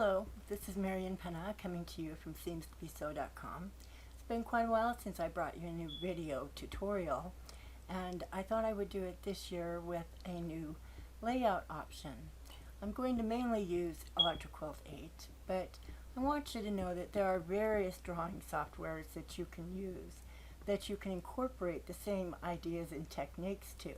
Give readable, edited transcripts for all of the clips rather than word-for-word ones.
Hello, this is Marian Pena coming to you from seamstobesew.com. It's been quite a while since I brought you a new video tutorial, and I thought I would do it this year with a new layout option. I'm going to mainly use Electric Quilt 8, but I want you to know that there are various drawing softwares that you can use, that you can incorporate the same ideas and techniques to.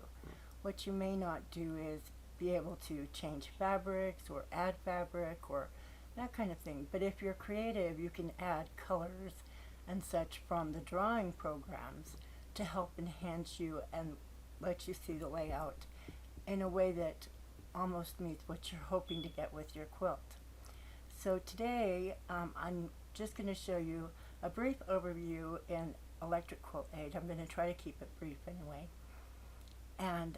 What you may not do is be able to change fabrics or add fabric or that kind of thing. But if you're creative, you can add colors and such from the drawing programs to help enhance you and let you see the layout in a way that almost meets what you're hoping to get with your quilt. So today I'm just going to show you a brief overview in Electric Quilt 8. I'm going to try to keep it brief anyway. And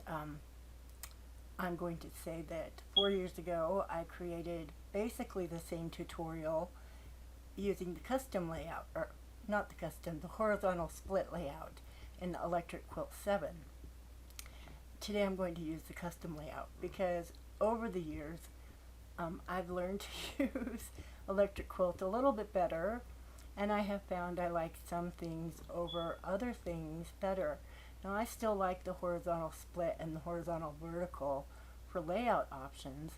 I'm going to say that 4 years ago I created basically the same tutorial using the custom layout, or not the custom, the horizontal split layout in Electric Quilt 7. Today I'm going to use the custom layout because over the years I've learned to use Electric Quilt a little bit better, and I have found I like some things over other things better. Now I still like the horizontal split and the horizontal vertical for layout options,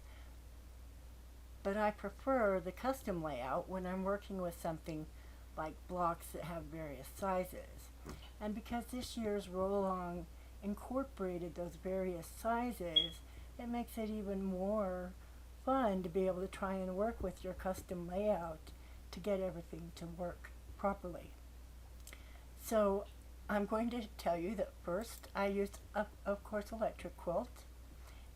but I prefer the custom layout when I'm working with something like blocks that have various sizes. And because this year's roll-along incorporated those various sizes, it makes it even more fun to be able to try and work with your custom layout to get everything to work properly. So I'm going to tell you that first I used, of course, Electric Quilt,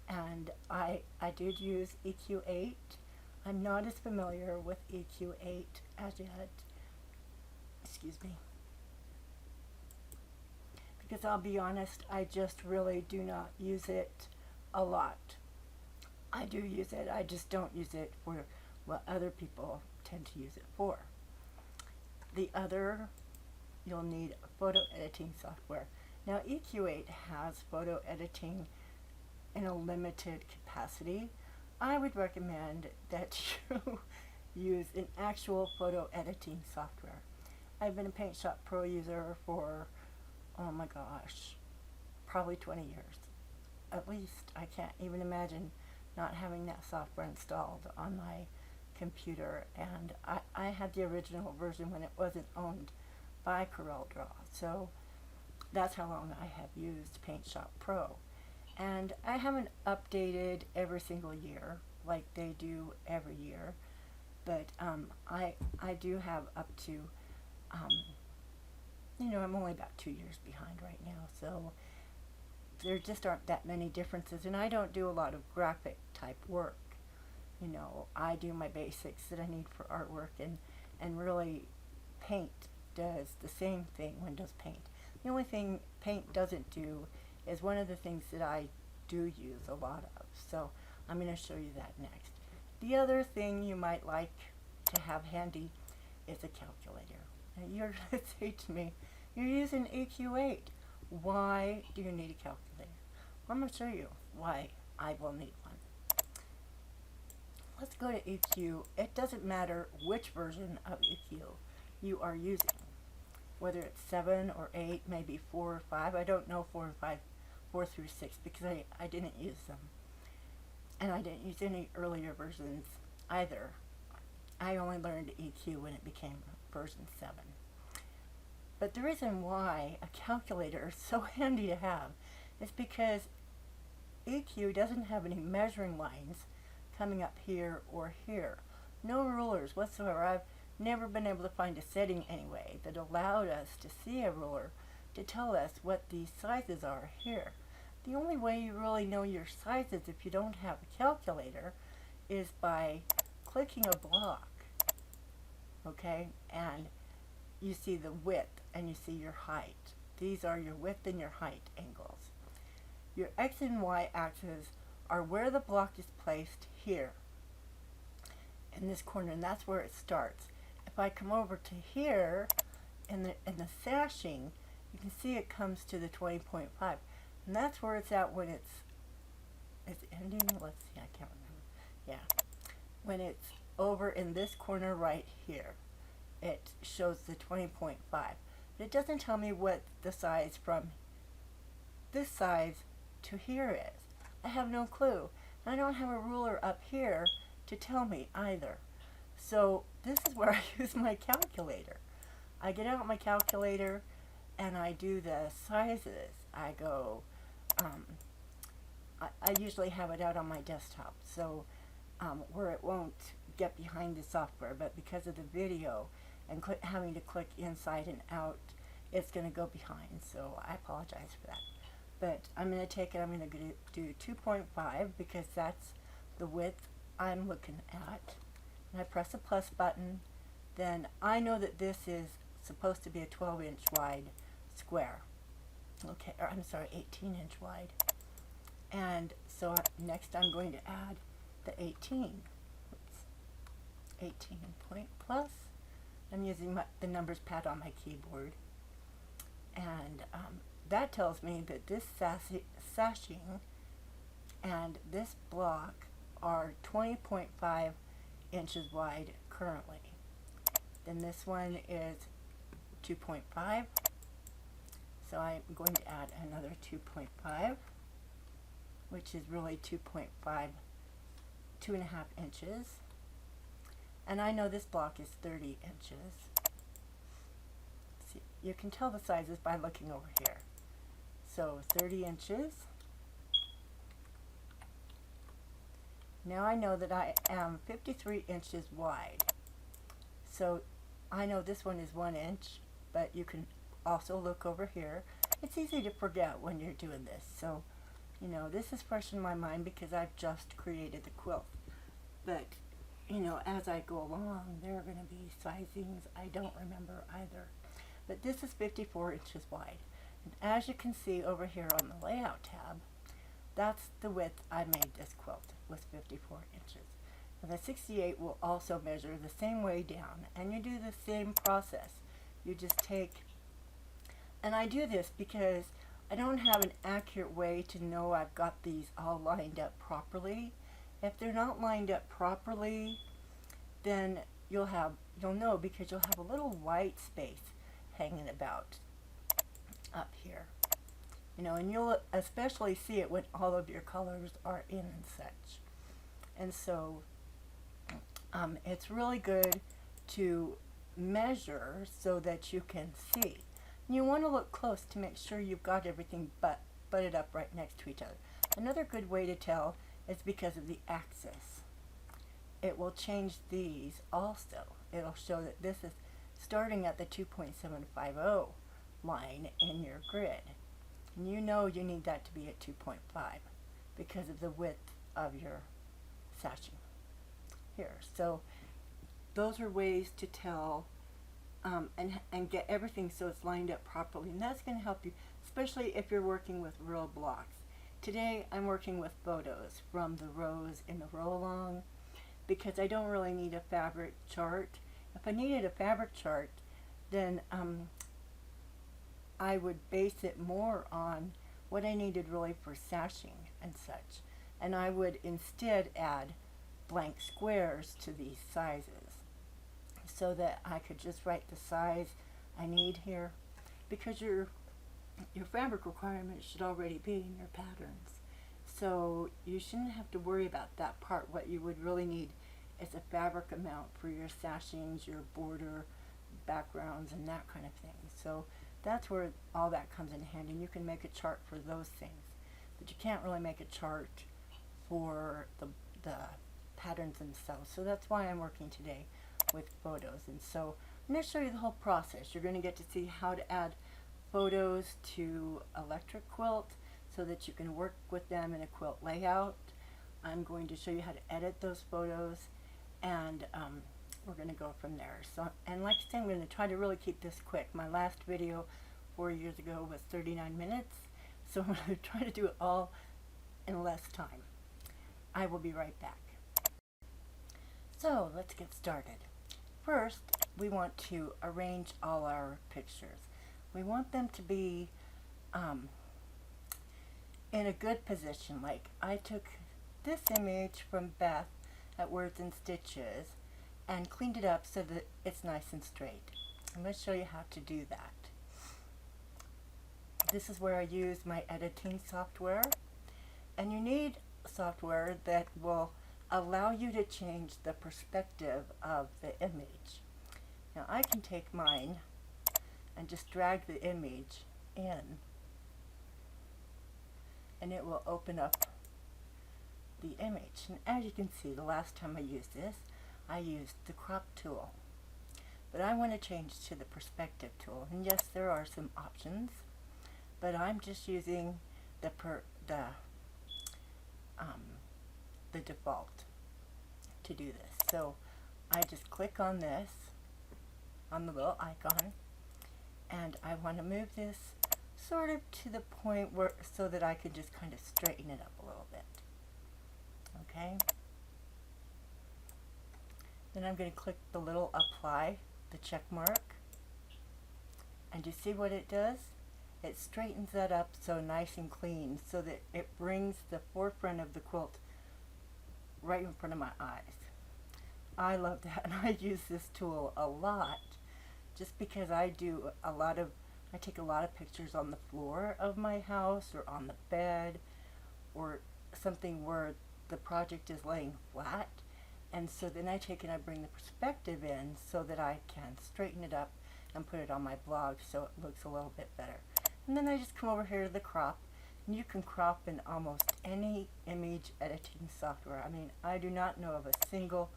and I did use EQ8. I'm not as familiar with EQ8 as yet, excuse me, because I'll be honest, I just really do not use it a lot. I do use it, I just don't use it for what other people tend to use it for. The other, you'll need photo editing software. Now EQ8 has photo editing in a limited capacity. I would recommend that you use an actual photo editing software. I've been a Paint Shop Pro user for, oh my gosh, probably 20 years. At least. I can't even imagine not having that software installed on my computer, and I had the original version when it wasn't owned by CorelDRAW, so that's how long I have used Paint Shop Pro. And I haven't updated every single year like they do every year, but I do have up to, I'm only about 2 years behind right now, so there just aren't that many differences, and I don't do a lot of graphic type work. I do my basics that I need for artwork, and really Paint does the same thing. Windows Paint. The only thing Paint doesn't do is one of the things that I do use a lot of, so I'm going to show you that next. The other thing you might like to have handy is a calculator. Now you're going to say to me, you're using EQ8. Why do you need a calculator? Well, I'm going to show you why I will need one. Let's go to EQ. It doesn't matter which version of EQ you are using, whether it's 7 or 8, maybe 4 or 5. I don't know 4 through 6 because I didn't use them. And I didn't use any earlier versions either. I only learned EQ when it became version 7. But the reason why a calculator is so handy to have is because EQ doesn't have any measuring lines coming up here or here. No rulers whatsoever. I've never been able to find a setting anyway that allowed us to see a ruler to tell us what these sizes are here. The only way you really know your sizes if you don't have a calculator is by clicking a block, okay, and you see the width and you see your height. These are your width and your height angles. Your X and Y axes are where the block is placed here in this corner, and that's where it starts. If I come over to here in the sashing, you can see it comes to the 20.5, and that's where it's at when it's ending. Let's see, I can't remember. Yeah, when it's over in this corner right here. It shows the 20.5. But it doesn't tell me what the size from this size to here is. I have no clue. I don't have a ruler up here to tell me either. So this is where I use my calculator. I get out my calculator and I do the sizes. I go, I usually have it out on my desktop, so where it won't get behind the software, but because of the video and having to click inside and out, it's going to go behind, so I apologize for that. But I'm going to take it, I'm going to do 2.5 because that's the width I'm looking at. And I press the plus button, then I know that this is supposed to be a 12-inch wide square. Okay, or I'm sorry, 18-inch wide. And so next I'm going to add the 18. Oops, 18 point plus. I'm using the numbers pad on my keyboard. And that tells me that this sashing and this block are 20.5 inches wide currently. Then this one is 2.5. So I'm going to add another 2.5, which is really 2.5, 2.5 inches. And I know this block is 30 inches. See, you can tell the sizes by looking over here. So 30 inches. Now I know that I am 53 inches wide. So I know this one is 1 inch, but you can also look over here. It's easy to forget when you're doing this. So, you know, this is fresh in my mind because I've just created the quilt. But, you know, as I go along, there are going to be sizings I don't remember either. But this is 54 inches wide. And as you can see over here on the layout tab, that's the width I made this quilt, was 54 inches. And the 68 will also measure the same way down, and you do the same process. You just take, and I do this because I don't have an accurate way to know I've got these all lined up properly. If they're not lined up properly, then you'll know because you'll have a little white space hanging about up here. You know, and you'll especially see it when all of your colors are in and such. And so it's really good to measure so that you can see. And you want to look close to make sure you've got everything butted up right next to each other. Another good way to tell is because of the axis. It will change these also. It'll show that this is starting at the 2.750 line in your grid. And you know you need that to be at 2.5 because of the width of your sashing here. So those are ways to tell and get everything so it's lined up properly. And that's going to help you, especially if you're working with real blocks. Today I'm working with photos from the rows in the row along because I don't really need a fabric chart. If I needed a fabric chart, then I would base it more on what I needed really for sashing and such. And I would instead add blank squares to these sizes so that I could just write the size I need here, because your fabric requirements should already be in your patterns. So you shouldn't have to worry about that part. What you would really need is a fabric amount for your sashings, your border, backgrounds, and that kind of thing. So that's where all that comes in handy, and you can make a chart for those things. But you can't really make a chart for the patterns themselves. So that's why I'm working today with photos. And so I'm going to show you the whole process. You're going to get to see how to add photos to Electric Quilt so that you can work with them in a quilt layout. I'm going to show you how to edit those photos, and we're going to go from there. So, and like I said, I'm going to try to really keep this quick. My last video 4 years ago was 39 minutes, so I'm going to try to do it all in less time. I will be right back. So let's get started. First, we want to arrange all our pictures. We want them to be in a good position. Like I took this image from Beth at Words and Stitches, and cleaned it up so that it's nice and straight. I'm going to show you how to do that. This is where I use my editing software, and you need software that will allow you to change the perspective of the image. Now I can take mine and just drag the image in, and it will open up the image. And as you can see, the last time I used this, I used the crop tool. But I want to change to the perspective tool, and yes, there are some options, but I'm just using the default to do this. So I just click on this, on the little icon, and I want to move this sort of to the point where, so that I can just kind of straighten it up a little bit. Okay? Then I'm going to click the little apply, the check mark, and you see what it does? It straightens that up so nice and clean, so that it brings the forefront of the quilt right in front of my eyes. I love that, and I use this tool a lot just because I take a lot of pictures on the floor of my house or on the bed or something where the project is laying flat, and so then I take and I bring the perspective in so that I can straighten it up and put it on my blog so it looks a little bit better. And then I just come over here to the crop, and you can crop in almost any image editing software. I mean, I do not know of a single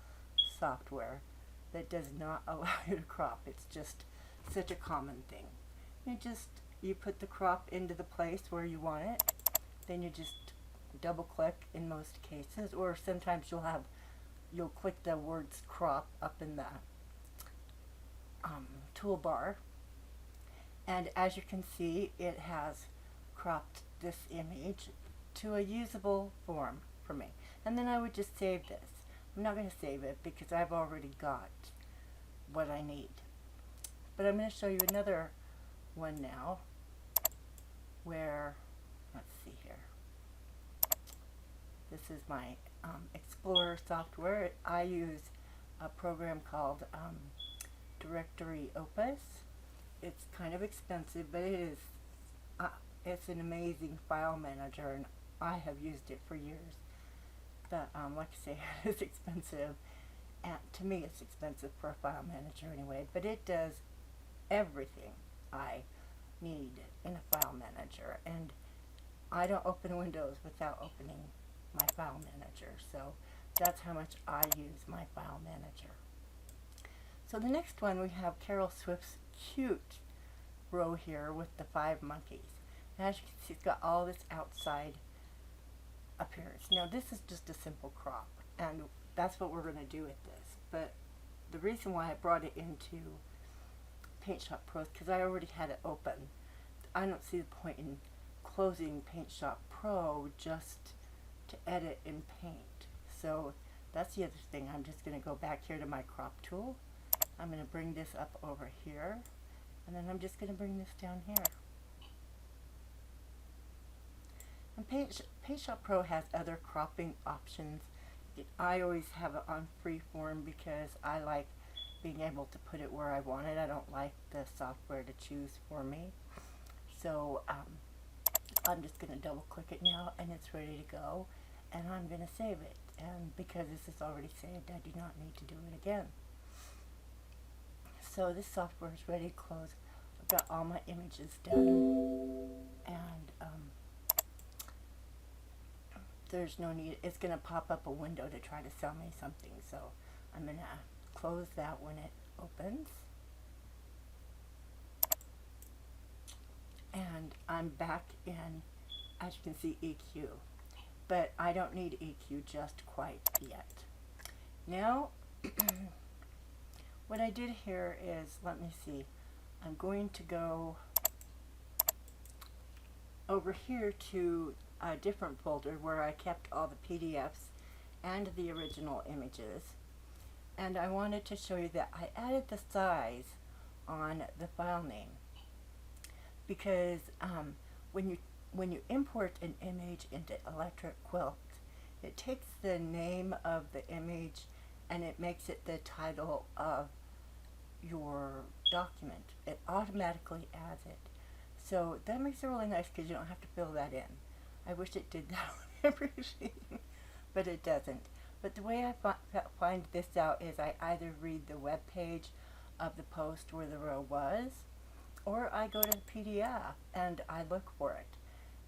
software that does not allow you to crop. It's just such a common thing. You put the crop into the place where you want it, then you just double click in most cases, or sometimes you'll click the words crop up in the toolbar, and as you can see, it has cropped this image to a usable form for me. And then I would just save this. I'm not going to save it because I've already got what I need. But I'm going to show you another one now where, let's see here. This is my Explorer software. I use a program called Directory Opus. It's kind of expensive, but it's an amazing file manager, and I have used it for years. But like I say, it's expensive, and to me it's expensive for a file manager anyway, but it does everything I need in a file manager, and I don't open Windows without opening my file manager, so that's how much I use my file manager. So the next one, we have Carol Swift's cute row here with the 5 monkeys. And as you can see, it's got all this outside appearance. Now this is just a simple crop, and that's what we're going to do with this. But the reason why I brought it into Paint Shop Pro is because I already had it open. I don't see the point in closing Paint Shop Pro just to edit in Paint. So that's the other thing. I'm just going to go back here to my crop tool. I'm going to bring this up over here, and then I'm just going to bring this down here. And Paint Shop Pro has other cropping options. I always have it on freeform because I like being able to put it where I want it. I don't like the software to choose for me. So I'm just going to double click it now, and it's ready to go, and I'm going to save it. And because this is already saved, I do not need to do it again. So this software is ready to close. I've got all my images done, and there's no need. It's going to pop up a window to try to sell me something, so I'm going to close that when it opens. And I'm back in, as you can see, EQ. But I don't need EQ just quite yet. Now, what I did here is, let me see, I'm going to go over here to a different folder where I kept all the PDFs and the original images. And I wanted to show you that I added the size on the file name, because when you import an image into Electric Quilt, it takes the name of the image and it makes it the title of your document. It automatically adds it. So that makes it really nice because you don't have to fill that in. I wish it did that on everything, but it doesn't. But the way I find this out is I either read the web page of the post where the row was, or I go to the PDF and I look for it.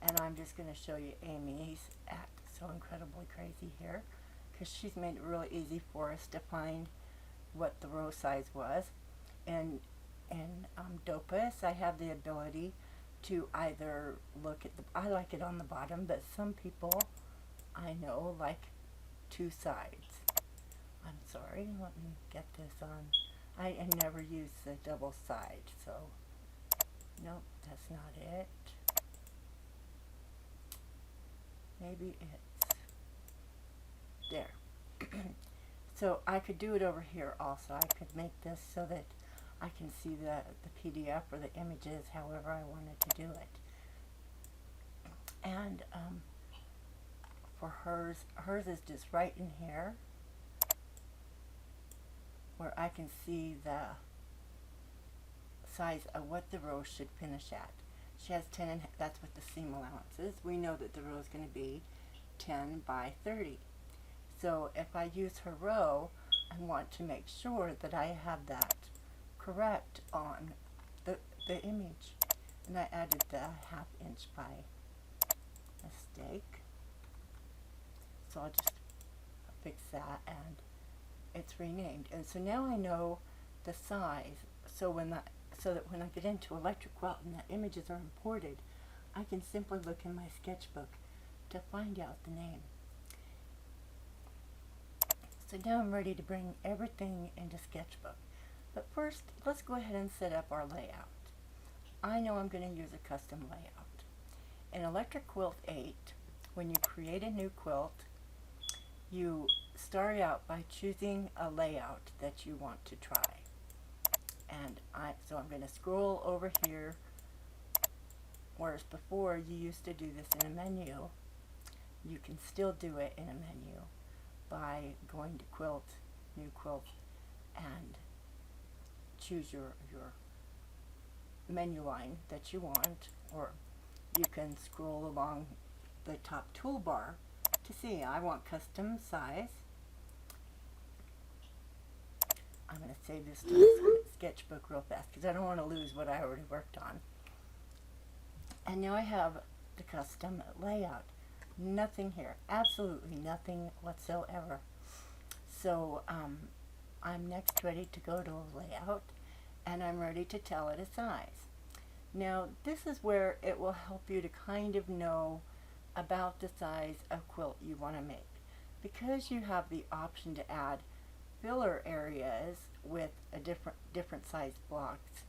And I'm just going to show you Amy's at So Incredibly Crazy here, because she's made it really easy for us to find what the row size was. And in Dopus, I have the ability to either look at I like it on the bottom, but some people I know like two sides. I'm sorry, let me get this on. I never use the double side, so nope, that's not it. Maybe it's there. So I could do it over here also. I could make this so that I can see the PDF or the images however I wanted to do it. And for hers is just right in here where I can see the size of what the row should finish at. She has 10 and that's what the seam allowance is. We know that the row is going to be 10 by 30. So if I use her row, I want to make sure that I have that correct on the image. And I added the 1/2 inch by mistake. So I'll just fix that and it's renamed. And so now I know the size. So that when I get into Electric Quilt and the images are imported, I can simply look in my sketchbook to find out the name. So now I'm ready to bring everything into Sketchbook. But first, let's go ahead and set up our layout. I know I'm going to use a custom layout. In Electric Quilt 8, when you create a new quilt, you start out by choosing a layout that you want to try. And so I'm going to scroll over here, whereas before you used to do this in a menu. You can still do it in a menu by going to Quilt, New Quilt, and choose your menu line that you want, or you can scroll along the top toolbar to see. I want custom size. I'm going to save this to the sketchbook real fast because I don't want to lose what I already worked on. And now I have the custom layout. Nothing here, absolutely nothing whatsoever. So I'm next ready to go to a layout, and I'm ready to tell it a size. Now this is where it will help you to kind of know about the size of quilt you want to make, because you have the option to add filler areas with a different size blocks.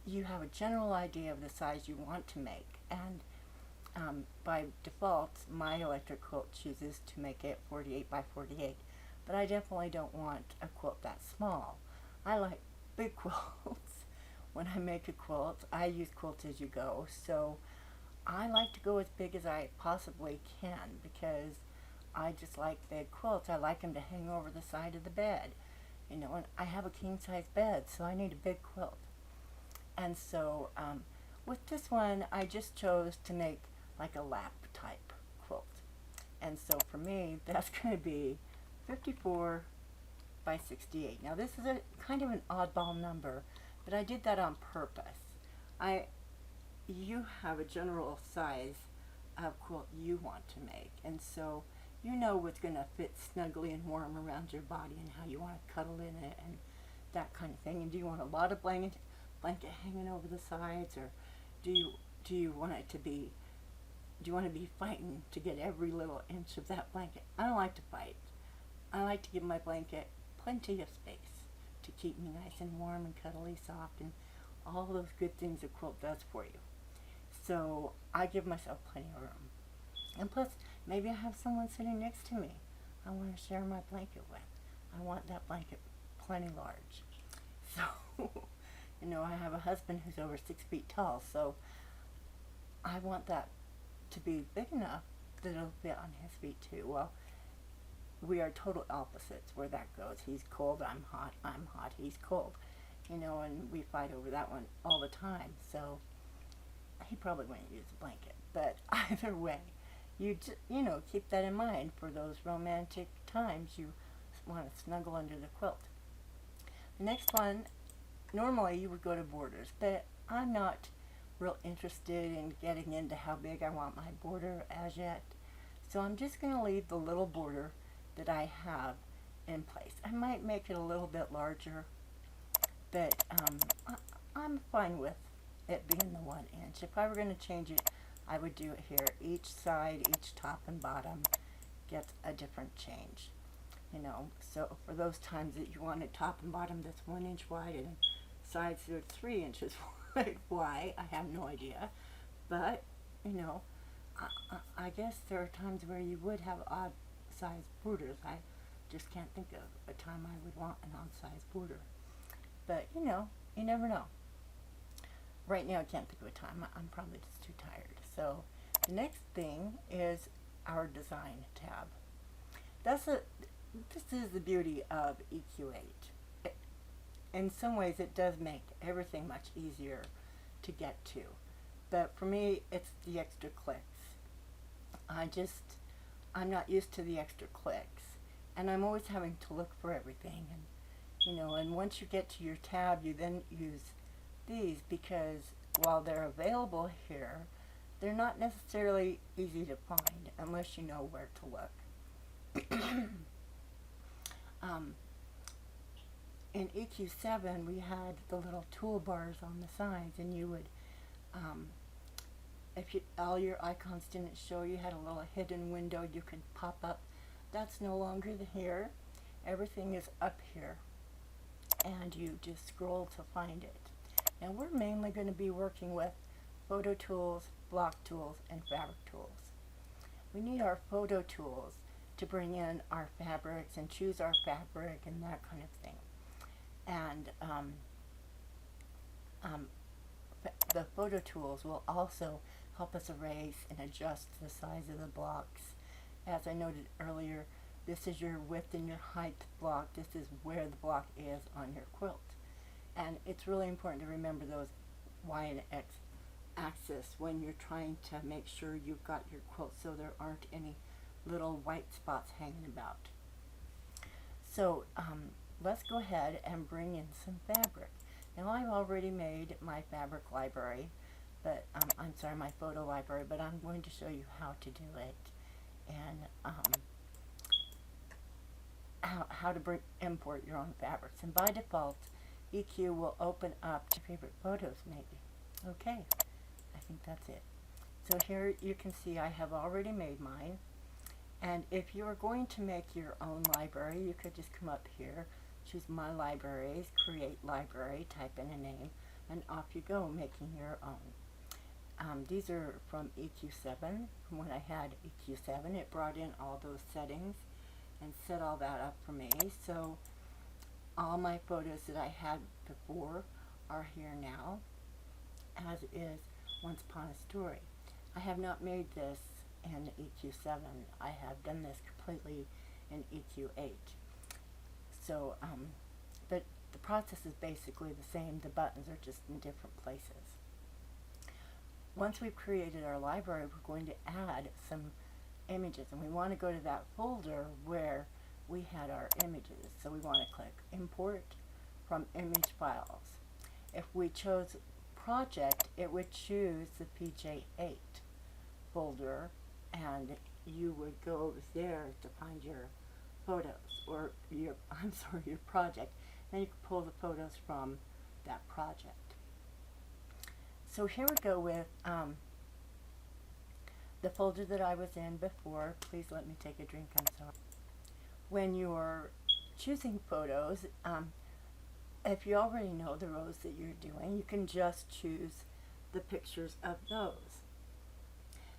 You have a general idea of the size you want to make, and by default my Electric Quilt chooses to make it 48 by 48, but I definitely don't want a quilt that small. I like big quilts. When I make a quilt, I use Quilt As You Go, so I like to go as big as I possibly can because I just like big quilts. I like them to hang over the side of the bed, you know, and I have a king size bed, so I need a big quilt. And so with this one, I just chose to make like a lap type quilt. And so for me, that's going to be 54 by 68. Now this is a kind of an oddball number, but I did that on purpose. You have a general size of quilt you want to make, and so you know what's going to fit snugly and warm around your body and how you want to cuddle in it and that kind of thing. And do you want a lot of blanket hanging over the sides, or do you want it to be, do you want to be fighting to get every little inch of that blanket? I don't like to fight. I like to give my blanket plenty of space to keep me nice and warm and cuddly, soft, and all those good things a quilt does for you. So I give myself plenty of room. And plus, maybe I have someone sitting next to me I want to share my blanket with. I want that blanket plenty large. So, you know, I have a husband who's over 6 feet tall, so I want that to be big enough that it'll fit on his feet too. Well, we are total opposites where that goes. He's cold, I'm hot, he's cold. You know, and we fight over that one all the time. So he probably wouldn't use a blanket. But either way, you know, keep that in mind for those romantic times you want to snuggle under the quilt. The next one, normally you would go to borders, but I'm not real interested in getting into how big I want my border as yet. So I'm just going to leave the little border that I have in place. I might make it a little bit larger, but I'm fine with it being the 1 inch. If I were going to change it, I would do it here. Each side, each top and bottom gets a different change. You know, so for those times that you want a top and bottom that's 1 inch wide and sides that are 3 inches wide, why, I have no idea. But, you know, I guess there are times where you would have odd size borders. I just can't think of a time I would want an odd size border. But, you know, you never know. Right now I can't think of a time. I'm probably just too tired. So the next thing is our design tab. This is the beauty of EQ8. In some ways it does make everything much easier to get to. But for me, it's the extra clicks. I'm not used to the extra clicks. And I'm always having to look for everything. And, you know, and once you get to your tab, you then use these because while they're available here, they're not necessarily easy to find unless you know where to look. In EQ7, we had the little toolbars on the sides, and you would, if all your icons didn't show, you had a little hidden window you could pop up. That's no longer here. Everything is up here, and you just scroll to find it. Now we're mainly going to be working with photo tools, block tools, and fabric tools. We need our photo tools to bring in our fabrics and choose our fabric and that kind of thing. And the photo tools will also help us erase and adjust the size of the blocks. As I noted earlier, this is your width and your height block. This is where the block is on your quilt. And it's really important to remember those Y and X axis when you're trying to make sure you've got your quilt so there aren't any little white spots hanging about. So let's go ahead and bring in some fabric. Now I've already made my fabric library, but I'm sorry, my photo library, but I'm going to show you how to do it and how to import your own fabrics. And by default, EQ will open up to favorite photos maybe. Okay, I think that's it. So here you can see I have already made mine. And if you are going to make your own library, you could just come up here, choose My Libraries, Create Library, type in a name, and off you go making your own. These are from EQ7. From when I had EQ7, it brought in all those settings and set all that up for me. So all my photos that I had before are here now, as is Once Upon a Story. I have not made this in EQ7. I have done this completely in EQ8. So, but the process is basically the same. The buttons are just in different places. Once we've created our library, we're going to add some images, and we want to go to that folder where we had our images. So we want to click Import from Image Files. If we chose Project, it would choose the PJ8 folder, and you would go over there to find your photos, or your project. Then you can pull the photos from that project. So here we go with the folder that I was in before. Please let me take a drink, I'm sorry. When you're choosing photos, if you already know the rows that you're doing, you can just choose the pictures of those.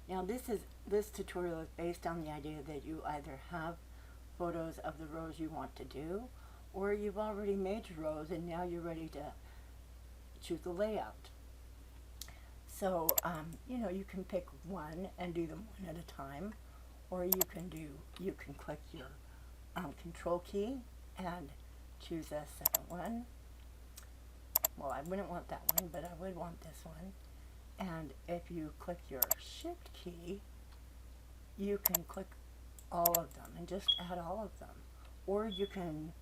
Now this tutorial is based on the idea that you either have photos of the rows you want to do, or you've already made your rows and now you're ready to choose the layout. So, you know, you can pick one and do them one at a time, or you can click your Control key and choose a second one. Well, I wouldn't want that one, but I would want this one. And if you click your Shift key, you can click all of them and just add all of them. Or you can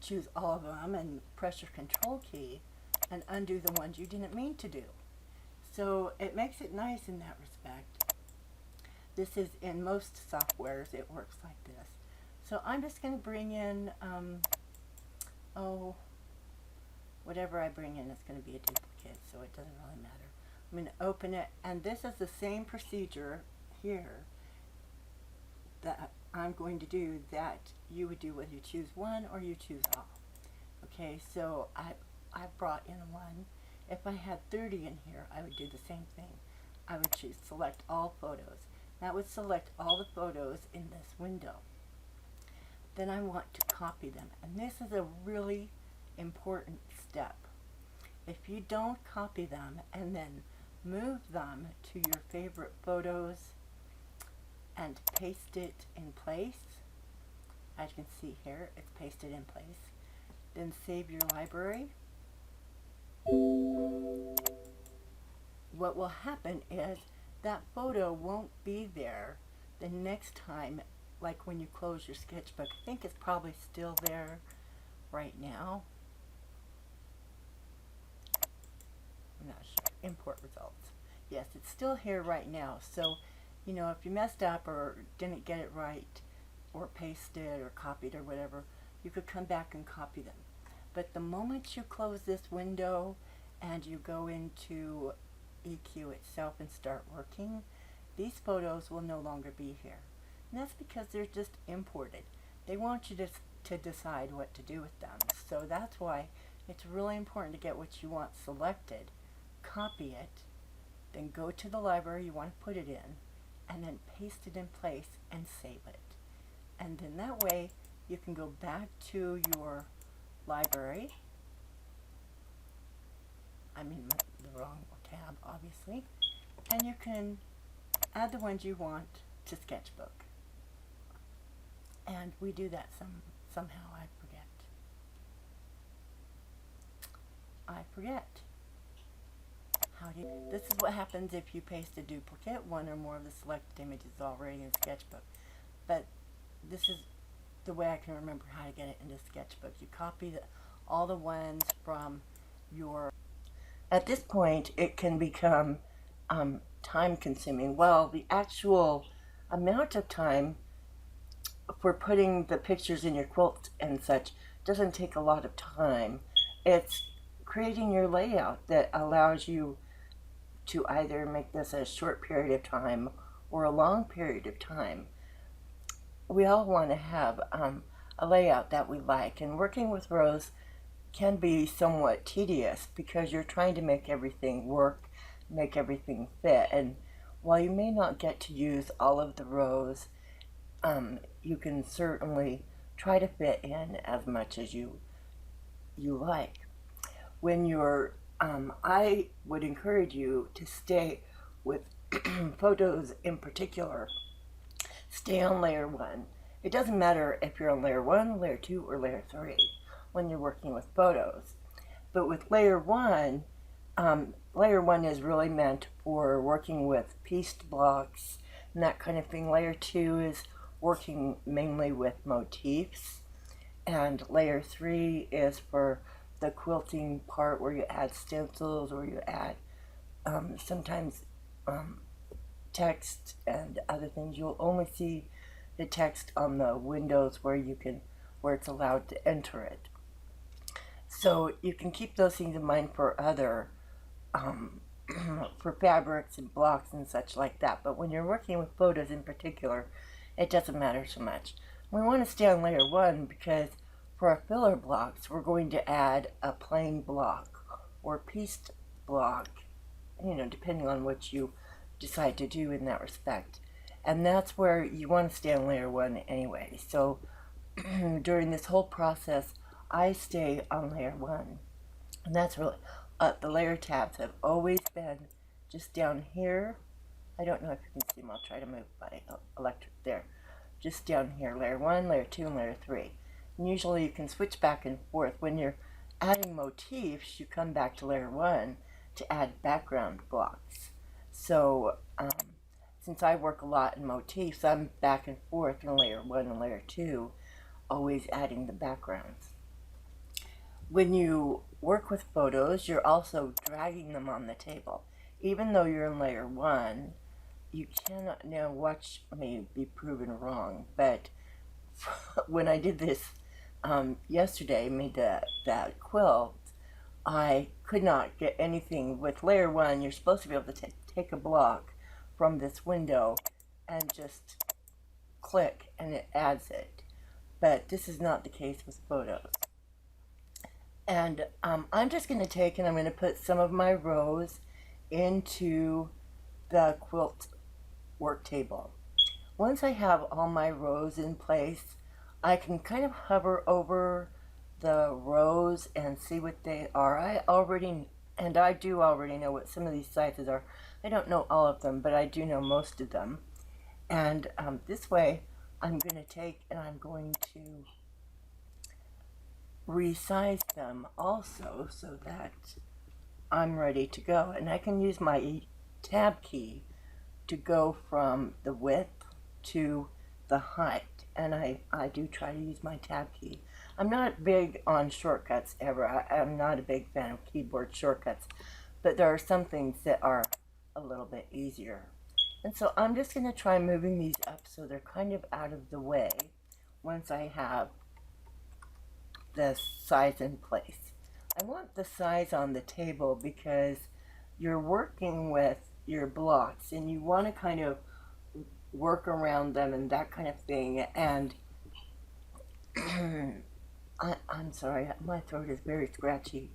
choose all of them and press your Control key and undo the ones you didn't mean to do. So it makes it nice in that respect. This is in most softwares, it works like this. So I'm just going to bring in, whatever I bring in is going to be a duplicate, so it doesn't really matter. I'm going to open it, and this is the same procedure here that I'm going to do that you would do whether you choose one or you choose all. Okay, so I brought in one. If I had 30 in here, I would do the same thing. I would choose select all photos. That would select all the photos in this window. Then I want to copy them, and this is a really important step. If you don't copy them and then move them to your favorite photos and paste it in place, as you can see here, it's pasted in place, then save your library. What will happen is that photo won't be there the next time, like when you close your sketchbook. I think it's probably still there right now. I'm not sure. Import results. Yes, it's still here right now. So, you know, if you messed up or didn't get it right, or pasted or copied or whatever, you could come back and copy them. But the moment you close this window and you go into EQ itself and start working, these photos will no longer be here. And that's because they're just imported. They want you to decide what to do with them. So that's why it's really important to get what you want selected, copy it, then go to the library you want to put it in, and then paste it in place and save it. And then that way you can go back to your library. I'm in the wrong tab, obviously. And you can add the ones you want to Sketchbook. And we do that somehow. I forget. This is what happens if you paste a duplicate. One or more of the selected images already in Sketchbook. But this is the way I can remember how to get it into Sketchbook. You copy all the ones from your... At this point, it can become time consuming. Well, the actual amount of time for putting the pictures in your quilt and such doesn't take a lot of time. It's creating your layout that allows you to either make this a short period of time or a long period of time. We all want to have a layout that we like, and working with rows can be somewhat tedious because you're trying to make everything work, make everything fit, and while you may not get to use all of the rows, you can certainly try to fit in as much as you like. When you're, I would encourage you to stay with photos in particular. Stay on layer 1. It doesn't matter if you're on layer 1, layer 2, or layer 3 when you're working with photos. But with layer 1 is really meant for working with pieced blocks and that kind of thing. Layer 2 is working mainly with motifs. And layer 3 is for the quilting part where you add stencils or you add sometimes text and other things. You'll only see the text on the windows where it's allowed to enter it. So you can keep those things in mind for other for fabrics and blocks and such like that. But when you're working with photos in particular, it doesn't matter so much. We want to stay on layer 1 because for our filler blocks, we're going to add a plain block or pieced block, depending on what you decide to do in that respect. And that's where you want to stay on layer 1 anyway. So during this whole process, I stay on layer 1. And that's really, the layer tabs have always been just down here. I don't know if you can see them. I'll try to move by electric there. just down here, layer 1, layer 2, and layer 3. And usually you can switch back and forth. When you're adding motifs, you come back to layer 1 to add background blocks. So since I work a lot in motifs, I'm back and forth in layer 1 and layer 2, always adding the backgrounds. When you work with photos, you're also dragging them on the table. Even though you're in layer 1, you cannot, now watch me be proven wrong, but when I did this yesterday, made that quilt, I could not get anything. With layer 1, you're supposed to be able to take a block from this window and just click and it adds it. But this is not the case with photos. And I'm just going to take and I'm going to put some of my rows into the quilt work table. Once I have all my rows in place, I can kind of hover over the rows and see what they are. I do already know what some of these sizes are. I don't know all of them, but I do know most of them. And this way, I'm going to take and I'm going to resize them also so that I'm ready to go. And I can use my tab key to go from the width to the height. And I do try to use my tab key. I'm not big on shortcuts ever. I'm not a big fan of keyboard shortcuts, but there are some things that are a little bit easier. And so I'm just going to try moving these up so they're kind of out of the way once I have the size in place. I want the size on the table because you're working with your blocks and you want to kind of work around them and that kind of thing. And I'm sorry, my throat is very scratchy.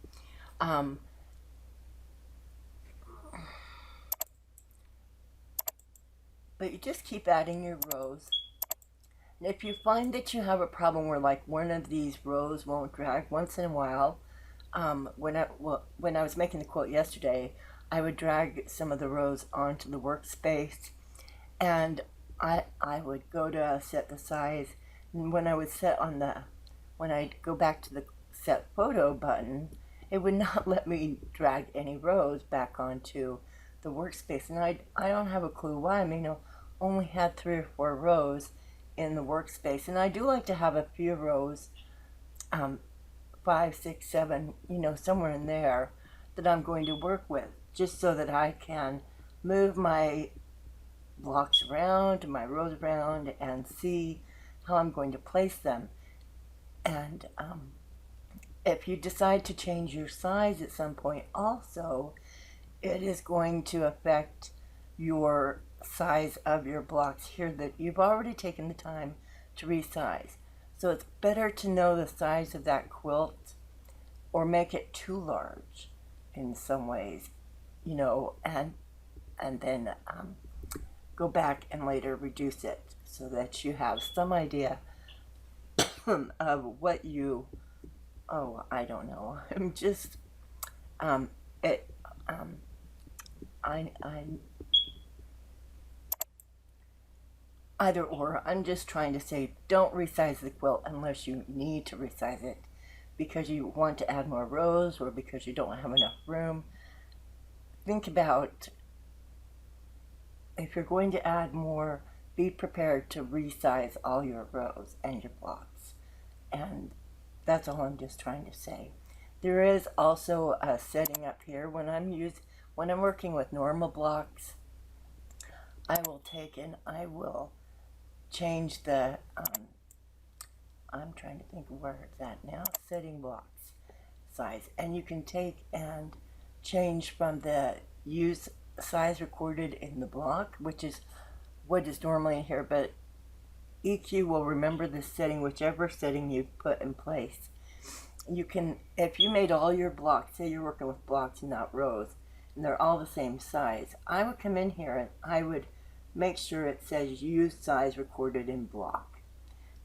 But you just keep adding your rows. And if you find that you have a problem where like one of these rows won't drag once in a while, when I was making the quilt yesterday, I would drag some of the rows onto the workspace, and I would go to set the size, and when I would when I go back to the set photo button, it would not let me drag any rows back onto the workspace, and I don't have a clue why. I mean, I only had 3 or 4 rows in the workspace, and I do like to have a few rows, 5, 6, 7, somewhere in there that I'm going to work with, just so that I can move my blocks around, my rows around, and see how I'm going to place them. And if you decide to change your size at some point also, it is going to affect your size of your blocks here that you've already taken the time to resize. So it's better to know the size of that quilt or make it too large in some ways, and then go back and later reduce it so that you have some idea of what I don't know. I'm just either or. I'm just trying to say, don't resize the quilt unless you need to resize it because you want to add more rows or because you don't have enough room. Think about, if you're going to add more, be prepared to resize all your rows and your blocks. And that's all I'm just trying to say. There is also a setting up here when I'm working with normal blocks. I will take and I will change the, I'm trying to think where it's at now, setting blocks size. And you can take and change from the use size recorded in the block, which is what is normally in here, but EQ will remember this setting, whichever setting you put in place. You can, if you made all your blocks, say you're working with blocks and not rows, and they're all the same size, I would come in here and I would make sure it says use size recorded in block.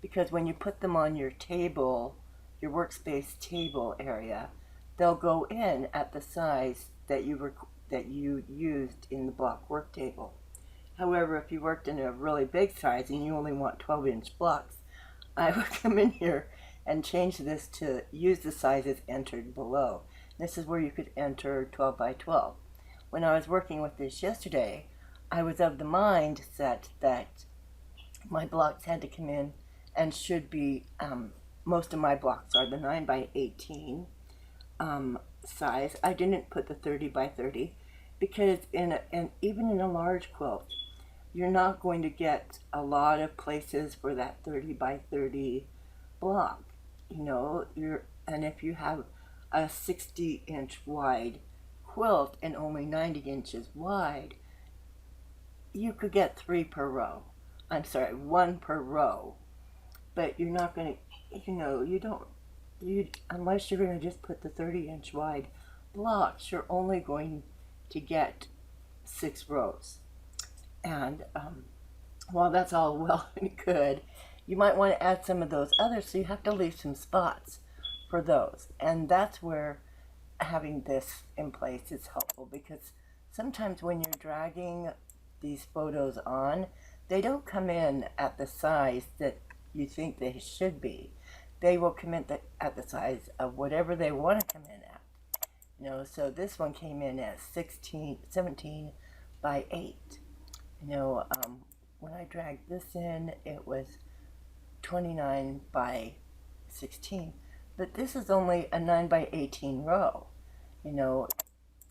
Because when you put them on your table, your workspace table area, they'll go in at the size that you used in the block work table. However, if you worked in a really big size and you only want 12-inch blocks, I would come in here and change this to use the sizes entered below. This is where you could enter 12 by 12. When I was working with this yesterday, I was of the mindset that my blocks had to come in and should be, most of my blocks are the 9 by 18 size. I didn't put the 30 by 30 because even in a large quilt, you're not going to get a lot of places for that 30 by 30 block. And if you have a 60-inch wide quilt and only 90 inches wide, you could get 3 per row. I'm sorry, 1 per row. But you're not going to, unless you're going to just put the 30-inch wide blocks, you're only going to get 6 rows. And while that's all well and good, you might want to add some of those others, so you have to leave some spots for those. And that's where having this in place is helpful, because sometimes when you're dragging these photos on, they don't come in at the size that you think they should be. They will come in at the size of whatever they want to come in at. So this one came in at 17 by 8. When I dragged this in, it was 29 by 16. But this is only a 9 by 18 row.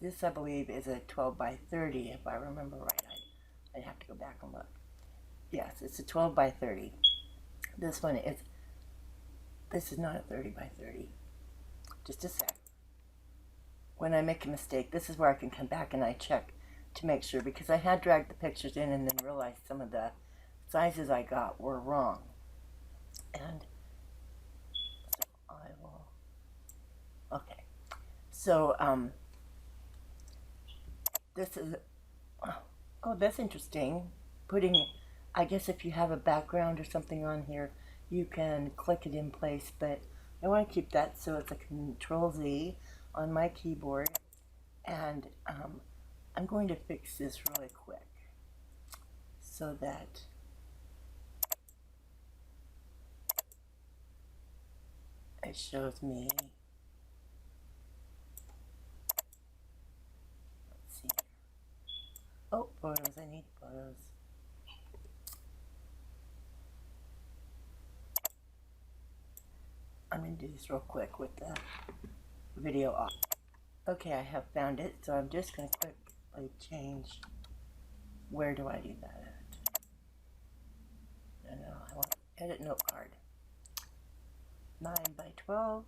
This I believe is a 12 by 30, if I remember right. I'd have to go back and look. Yes, it's a 12 by 30. This is not a 30 by 30. Just a sec. When I make a mistake, this is where I can come back and I check to make sure, because I had dragged the pictures in and then realized some of the sizes I got were wrong. And so I will, okay. So, this is, oh, that's interesting. I guess if you have a background or something on here, you can click it in place, but I want to keep that so it's a Control-Z on my keyboard, and I'm going to fix this really quick so that it shows me. Let's see. Oh, photos. I need photos. I'm going to do this real quick with the video off. Okay, I have found it, so I'm just going to quickly change. Where do I do that at? No, I want to edit note card. 9 by 12,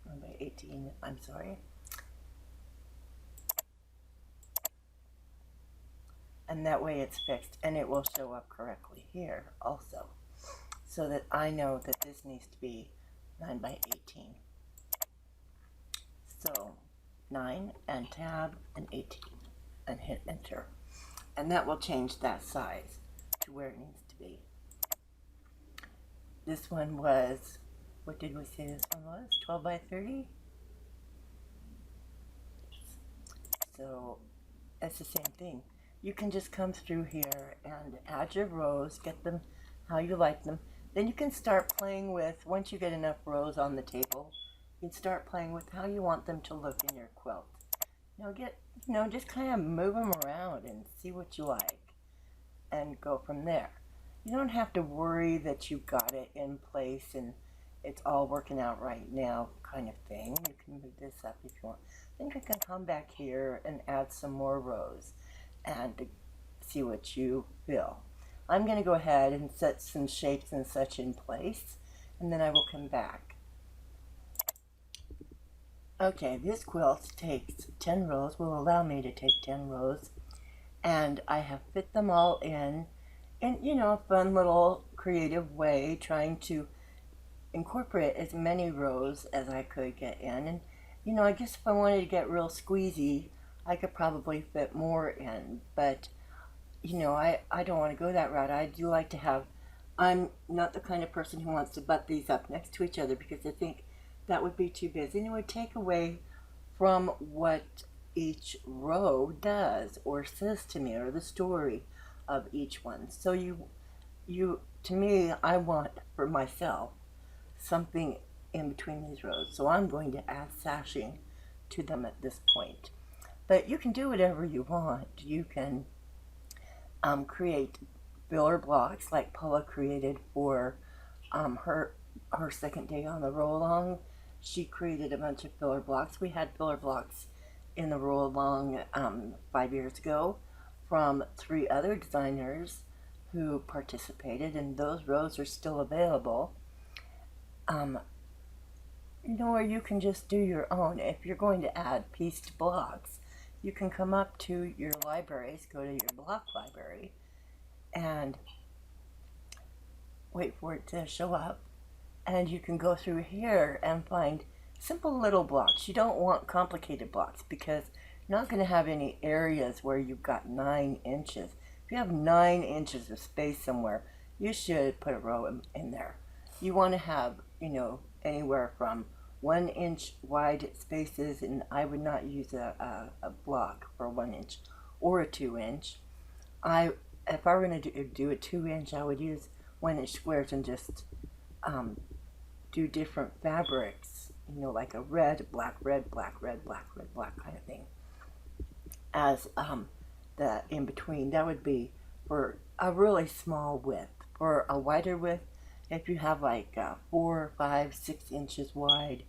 9 by 18, I'm sorry. And that way it's fixed, and it will show up correctly here also, so that I know that this needs to be 9 by 18. So 9 and tab and 18 and hit enter. And that will change that size to where it needs to be. This one was, what did we say this one was? 12 by 30? So it's the same thing. You can just come through here and add your rows, get them how you like them. Then you can start playing with, once you get enough rows on the table, you can start playing with how you want them to look in your quilt. Just kind of move them around and see what you like and go from there. You don't have to worry that you've got it in place and it's all working out right now kind of thing. You can move this up if you want. Then you can come back here and add some more rows and see what you feel. I'm going to go ahead and set some shapes and such in place, and then I will come back. Okay, this quilt takes 10 rows, will allow me to take 10 rows, and I have fit them all in a fun little creative way, trying to incorporate as many rows as I could get in. And I guess if I wanted to get real squeezy, I could probably fit more in, but I don't want to go that route. I do like to have, I'm not the kind of person who wants to butt these up next to each other, because I think that would be too busy and it would take away from what each row does or says to me, or the story of each one. So to me, I want for myself something in between these rows. So I'm going to add sashing to them at this point. But you can do whatever you want. You can create filler blocks like Paula created for her second day on the roll along. She created a bunch of filler blocks. We had filler blocks in the roll along 5 years ago from 3 other designers who participated, and those rows are still available. Or you can just do your own. If you're going to add pieced blocks, you can come up to your libraries, go to your block library, and wait for it to show up. And you can go through here and find simple little blocks. You don't want complicated blocks because you're not going to have any areas where you've got 9 inches. If you have 9 inches of space somewhere, you should put a row in there. You want to have, anywhere from 1 inch wide spaces, and I would not use a block for 1 inch or a 2 inch. If I were going to do a 2 inch, I would use 1 inch squares and just do different fabrics, like a red, black, red, black, red, black, red, black kind of thing. As the in between, that would be for a really small width. For a wider width, if you have like 4, 5, 6 inches wide,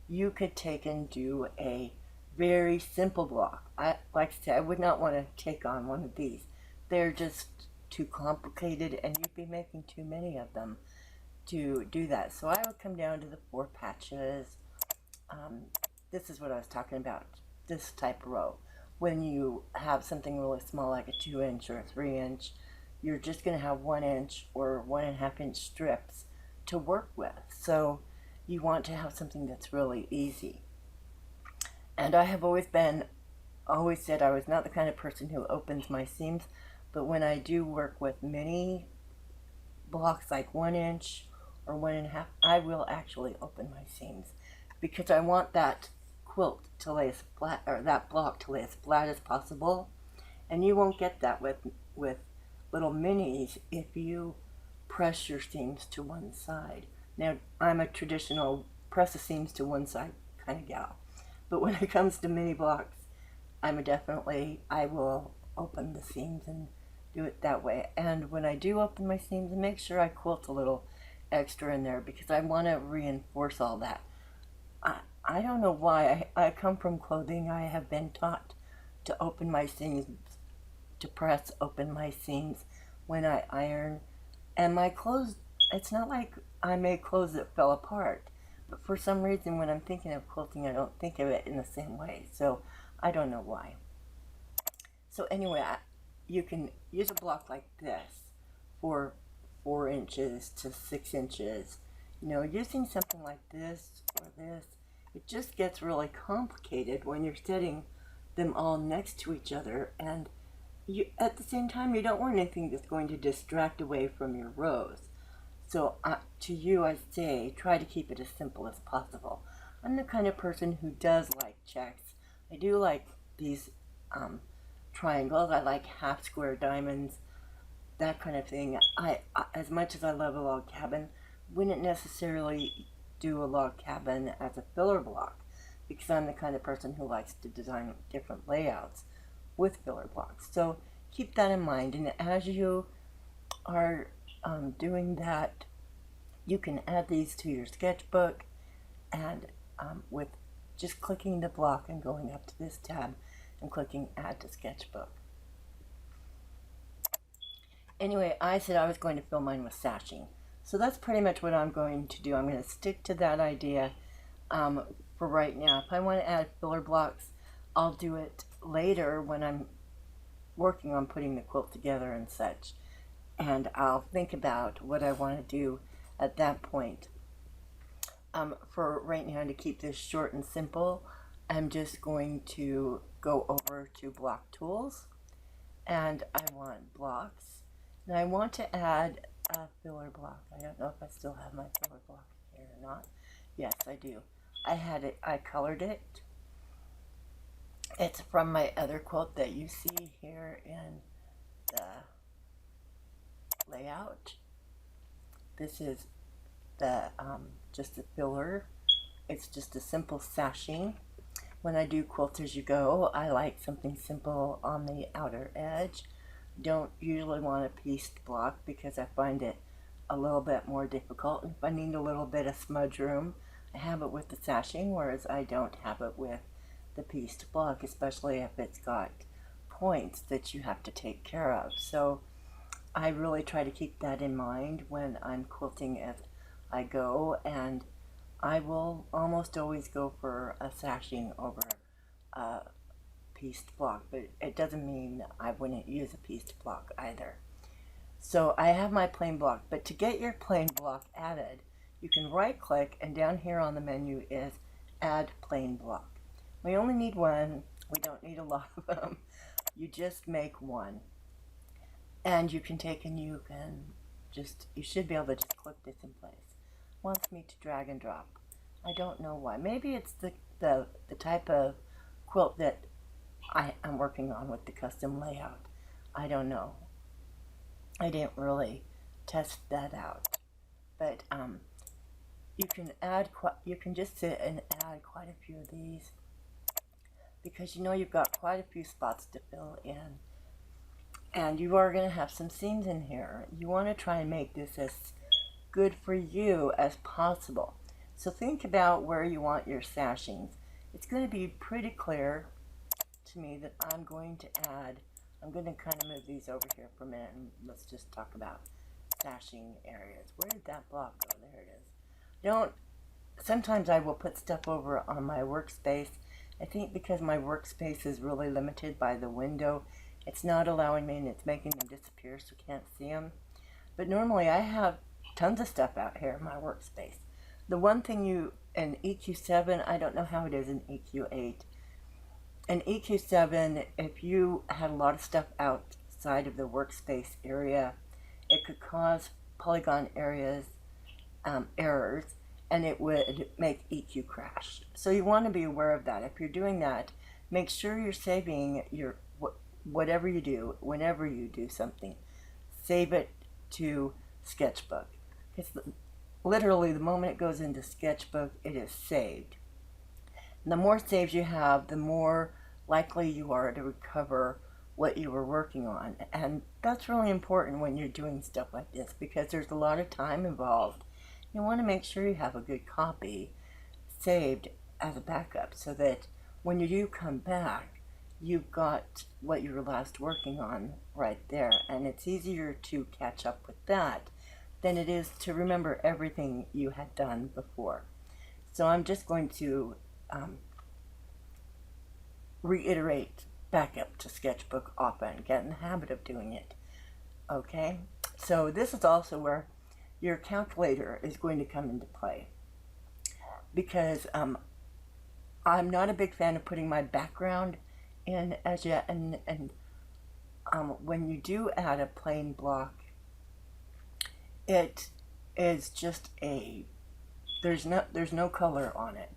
you could take and do a very simple block. Like I said, I would not want to take on one of these. They're just too complicated, and you'd be making too many of them to do that. So I would come down to the 4 patches. This is what I was talking about, this type of row. When you have something really small like a 2 inch or a 3 inch, you're just going to have 1 inch or 1.5 inch strips to work with. So you want to have something that's really easy. And I have always said I was not the kind of person who opens my seams, but when I do work with mini blocks like 1 inch or 1.5, I will actually open my seams because I want that quilt to lay as flat, or that block to lay as flat as possible. And you won't get that with little minis if you press your seams to one side. Now, I'm a traditional press the seams to one side kind of gal, but when it comes to mini blocks, I will open the seams and do it that way. And when I do open my seams, I make sure I quilt a little extra in there because I want to reinforce all that. I don't know why. I come from clothing. I have been taught to open my seams, to press open my seams when I iron. And my clothes, it's not like I made clothes that fell apart, but for some reason when I'm thinking of quilting, I don't think of it in the same way. So I don't know why. So anyway, you can use a block like this for 4 inches to 6 inches. Using something like this or this, it just gets really complicated when you're setting them all next to each other, and at the same time you don't want anything that's going to distract away from your rows. So to you I say try to keep it as simple as possible. I'm the kind of person who does like checks. I do like these triangles. I like half square diamonds, that kind of thing. I as much as I love a log cabin, wouldn't necessarily do a log cabin as a filler block because I'm the kind of person who likes to design different layouts with filler blocks. So keep that in mind, and as you are doing that, you can add these to your sketchbook, and with just clicking the block and going up to this tab and clicking add to sketchbook. Anyway, I said I was going to fill mine with sashing. So that's pretty much what I'm going to do. I'm going to stick to that idea for right now. If I want to add filler blocks, I'll do it later when I'm working on putting the quilt together and such. And I'll think about what I want to do at that point. For right now, to keep this short and simple, I'm just going to go over to block tools, and I want blocks. And I want to add a filler block. I don't know if I still have my filler block here or not. Yes, I do. I colored it. It's from my other quilt that you see here in the layout. This is the just a filler. It's just a simple sashing. When I do quilt as you go, I like something simple on the outer edge. Don't usually want a pieced block because I find it a little bit more difficult. And if I need a little bit of smudge room, I have it with the sashing, whereas I don't have it with the pieced block, especially if it's got points that you have to take care of. So I really try to keep that in mind when I'm quilting as I go, and I will almost always go for a sashing over a pieced block, but it doesn't mean I wouldn't use a pieced block either. So I have my plain block, but to get your plain block added, you can right click, and down here on the menu is add plain block. We only need one. We don't need a lot of them. You just make one, and you can take and you should be able to just click this in place. It wants me to drag and drop. I don't know why. Maybe it's the type of quilt that I'm working on with the custom layout. I don't know. I didn't really test that out, but you can just sit and add quite a few of these, because you know you've got quite a few spots to fill in, and you are going to have some seams in here. You want to try and make this as good for you as possible. So think about where you want your sashings. It's going to be pretty clear to me that I'm going to kind of move these over here for a minute, and let's just talk about sashing areas. Where did that block go? There it is. Sometimes I will put stuff over on my workspace. I think because my workspace is really limited by the window, it's not allowing me, and it's making them disappear so you can't see them. But normally I have tons of stuff out here in my workspace. The one thing in EQ7, I don't know how it is in EQ8. In EQ7, if you had a lot of stuff outside of the workspace area, it could cause polygon areas errors, and it would make EQ crash. So you want to be aware of that. If you're doing that, make sure you're saving whatever you do, whenever you do something, save it to Sketchbook. Because literally the moment it goes into Sketchbook, it is saved. And the more saves you have, the more likely you are to recover what you were working on. And that's really important when you're doing stuff like this, because there's a lot of time involved. You want to make sure you have a good copy saved as a backup, so that when you do come back, you've got what you were last working on right there, and it's easier to catch up with that than it is to remember everything you had done before. So I'm just going to reiterate backup to Sketchbook often, get in the habit of doing it. Okay, so this is also where your calculator is going to come into play, because I'm not a big fan of putting my background in as yet, and when you do add a plain block, it is just there's no color on it.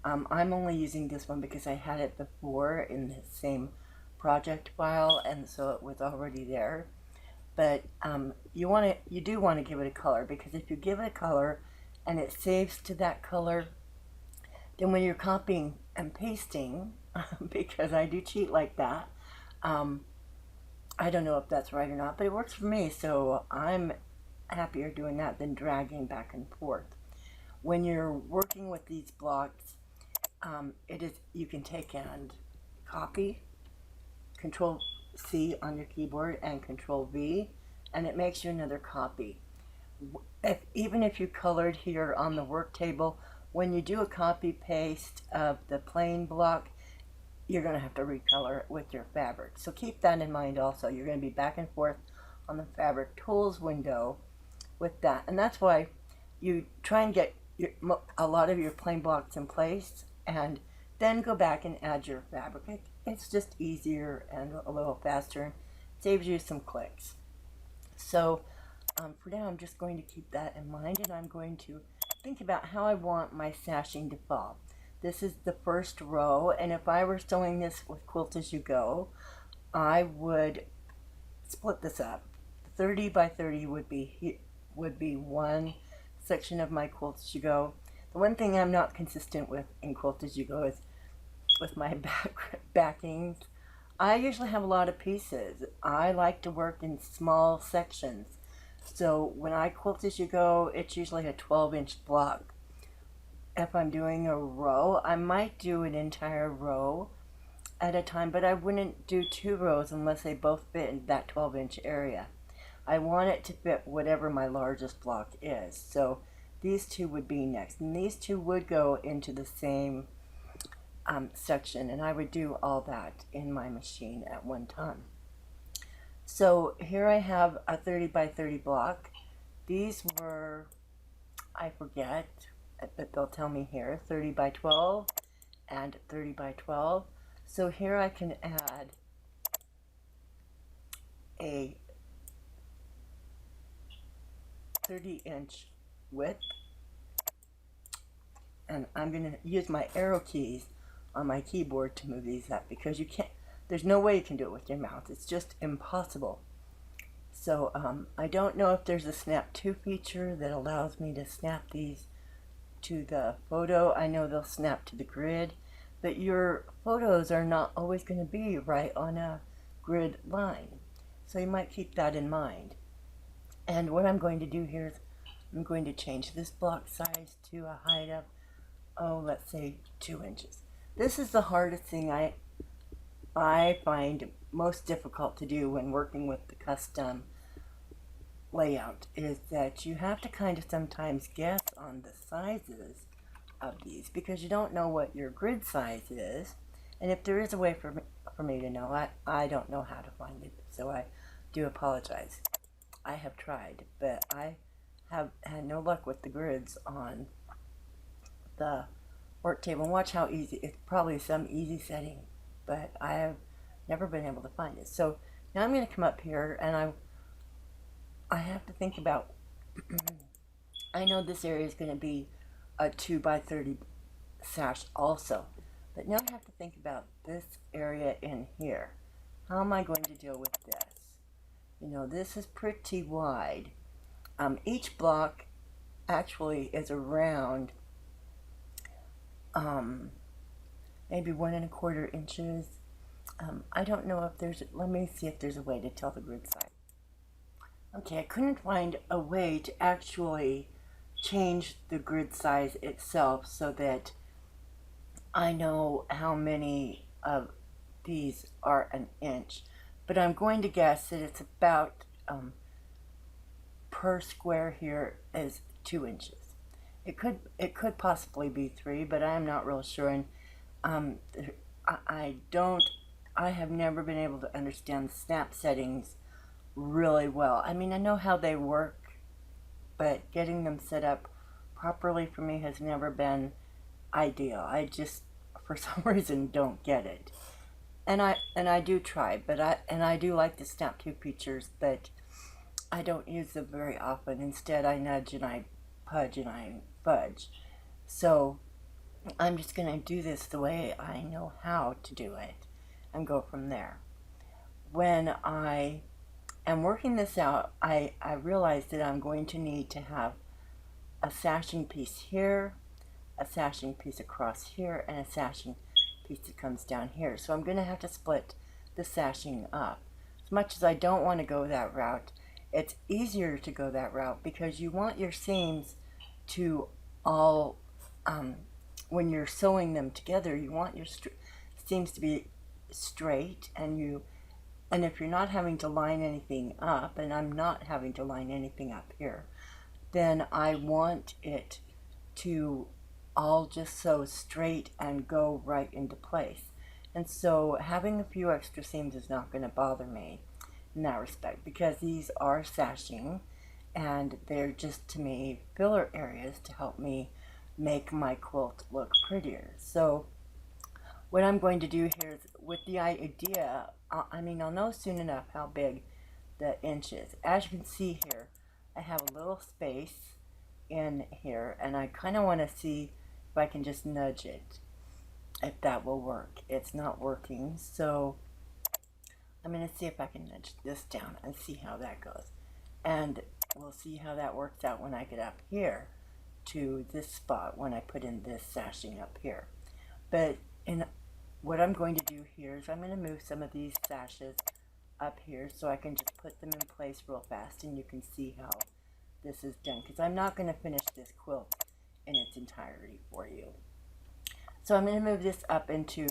I'm only using this one because I had it before in the same project file, and so it was already there. But you do want to give it a color, because if you give it a color and it saves to that color, then when you're copying and pasting, because I do cheat like that, I don't know if that's right or not, but it works for me, so I'm happier doing that than dragging back and forth. When you're working with these blocks, you can take and copy, Control C on your keyboard and Control V, and it makes you another copy. Even if you colored here on the work table, when you do a copy paste of the plain block, you're going to have to recolor it with your fabric. So keep that in mind also. You're going to be back and forth on the fabric tools window with that, and that's why you try and get a lot of your plain blocks in place, and then go back and add your fabric. It's just easier and a little faster, and saves you some clicks. So for now, I'm just going to keep that in mind, and I'm going to think about how I want my sashing to fall. This is the first row, and if I were sewing this with Quilt As You Go, I would split this up. The 30 by 30 would be one section of my Quilt As You Go. The one thing I'm not consistent with in Quilt As You Go is with my backings. I usually have a lot of pieces. I like to work in small sections. So when I Quilt As You Go, it's usually a 12-inch block. If I'm doing a row, I might do an entire row at a time, but I wouldn't do 2 rows unless they both fit in that 12-inch area. I want it to fit whatever my largest block is. So these 2 would be next, and these 2 would go into the same section, and I would do all that in my machine at one time. So here I have a 30 by 30 block. These were, I forget, but they'll tell me here, 30 by 12 and 30 by 12. So here I can add a 30-inch width, and I'm going to use my arrow keys on my keyboard to move these up, because you can't, there's no way you can do it with your mouth. It's just impossible. So I don't know if there's a snap to feature that allows me to snap these to the photo. I know they'll snap to the grid, but your photos are not always going to be right on a grid line. So you might keep that in mind. And what I'm going to do here is I'm going to change this block size to a height of, let's say 2 inches. This is the hardest thing I find most difficult to do when working with the custom layout, is that you have to kind of sometimes guess on the sizes of these, because you don't know what your grid size is. And if there is a way for me to know, I don't know how to find it, so I do apologize. I have tried, but I have had no luck with the grids on the work table. And watch how easy, it's probably some easy setting, but I have never been able to find it. So now I'm going to come up here, and I have to think about, I know this area is going to be a 2 by 30 sash also, but now I have to think about this area in here. How am I going to deal with this? You know, this is pretty wide. Each block actually is around maybe 1¼ inches. I don't know if there's, let me see if there's a way to tell the grid size. Okay, I couldn't find a way to actually change the grid size itself so that I know how many of these are an inch. But I'm going to guess that it's about per square here is 2 inches. It could possibly be 3, but I'm not real sure. And I have never been able to understand the snap settings really well. I mean, I know how they work, but getting them set up properly for me has never been ideal. I just, for some reason, don't get it. And I do try, but I do like the snap to features, but I don't use them very often. Instead, I nudge and I pudge and I fudge. So I'm just going to do this the way I know how to do it and go from there. When I am working this out, I realize that I'm going to need to have a sashing piece here, a sashing piece across here, and a sashing piece that comes down here. So I'm going to have to split the sashing up. As much as I don't want to go that route, it's easier to go that route because you want your seams to all, when you're sewing them together, you want your seams to be straight, and if you're not having to line anything up, and I'm not having to line anything up here, then I want it to all just sew straight and go right into place. And so having a few extra seams is not going to bother me in that respect, because these are sashing and they're just, to me, filler areas to help me make my quilt look prettier. So what I'm going to do here is, with the idea, I'll know soon enough how big the inch is. As you can see here, I have a little space in here, and I kind of want to see if I can just nudge it, if that will work. It's not working, so I'm going to see if I can nudge this down and see how that goes. And we'll see how that works out when I get up here to this spot when I put in this sashing up here. But what I'm going to do here is I'm going to move some of these sashes up here so I can just put them in place real fast, and you can see how this is done, because I'm not going to finish this quilt in its entirety for you. So I'm going to move this up into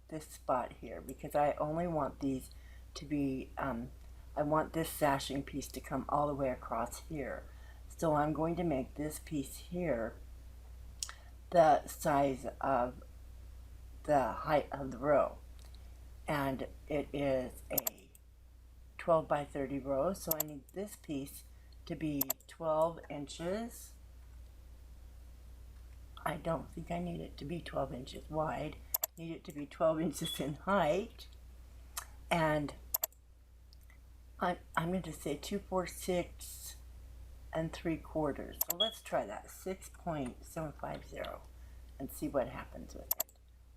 this spot here because I only want these to be, I want this sashing piece to come all the way across here. So I'm going to make this piece here the size of the height of the row, and it is a 12 by 30 row, so I need this piece to be 12 inches. I don't think I need it to be 12 inches wide. I need it to be 12 inches in height, and I'm going to say 246 3/4. So let's try that, 6.750, and see what happens with it.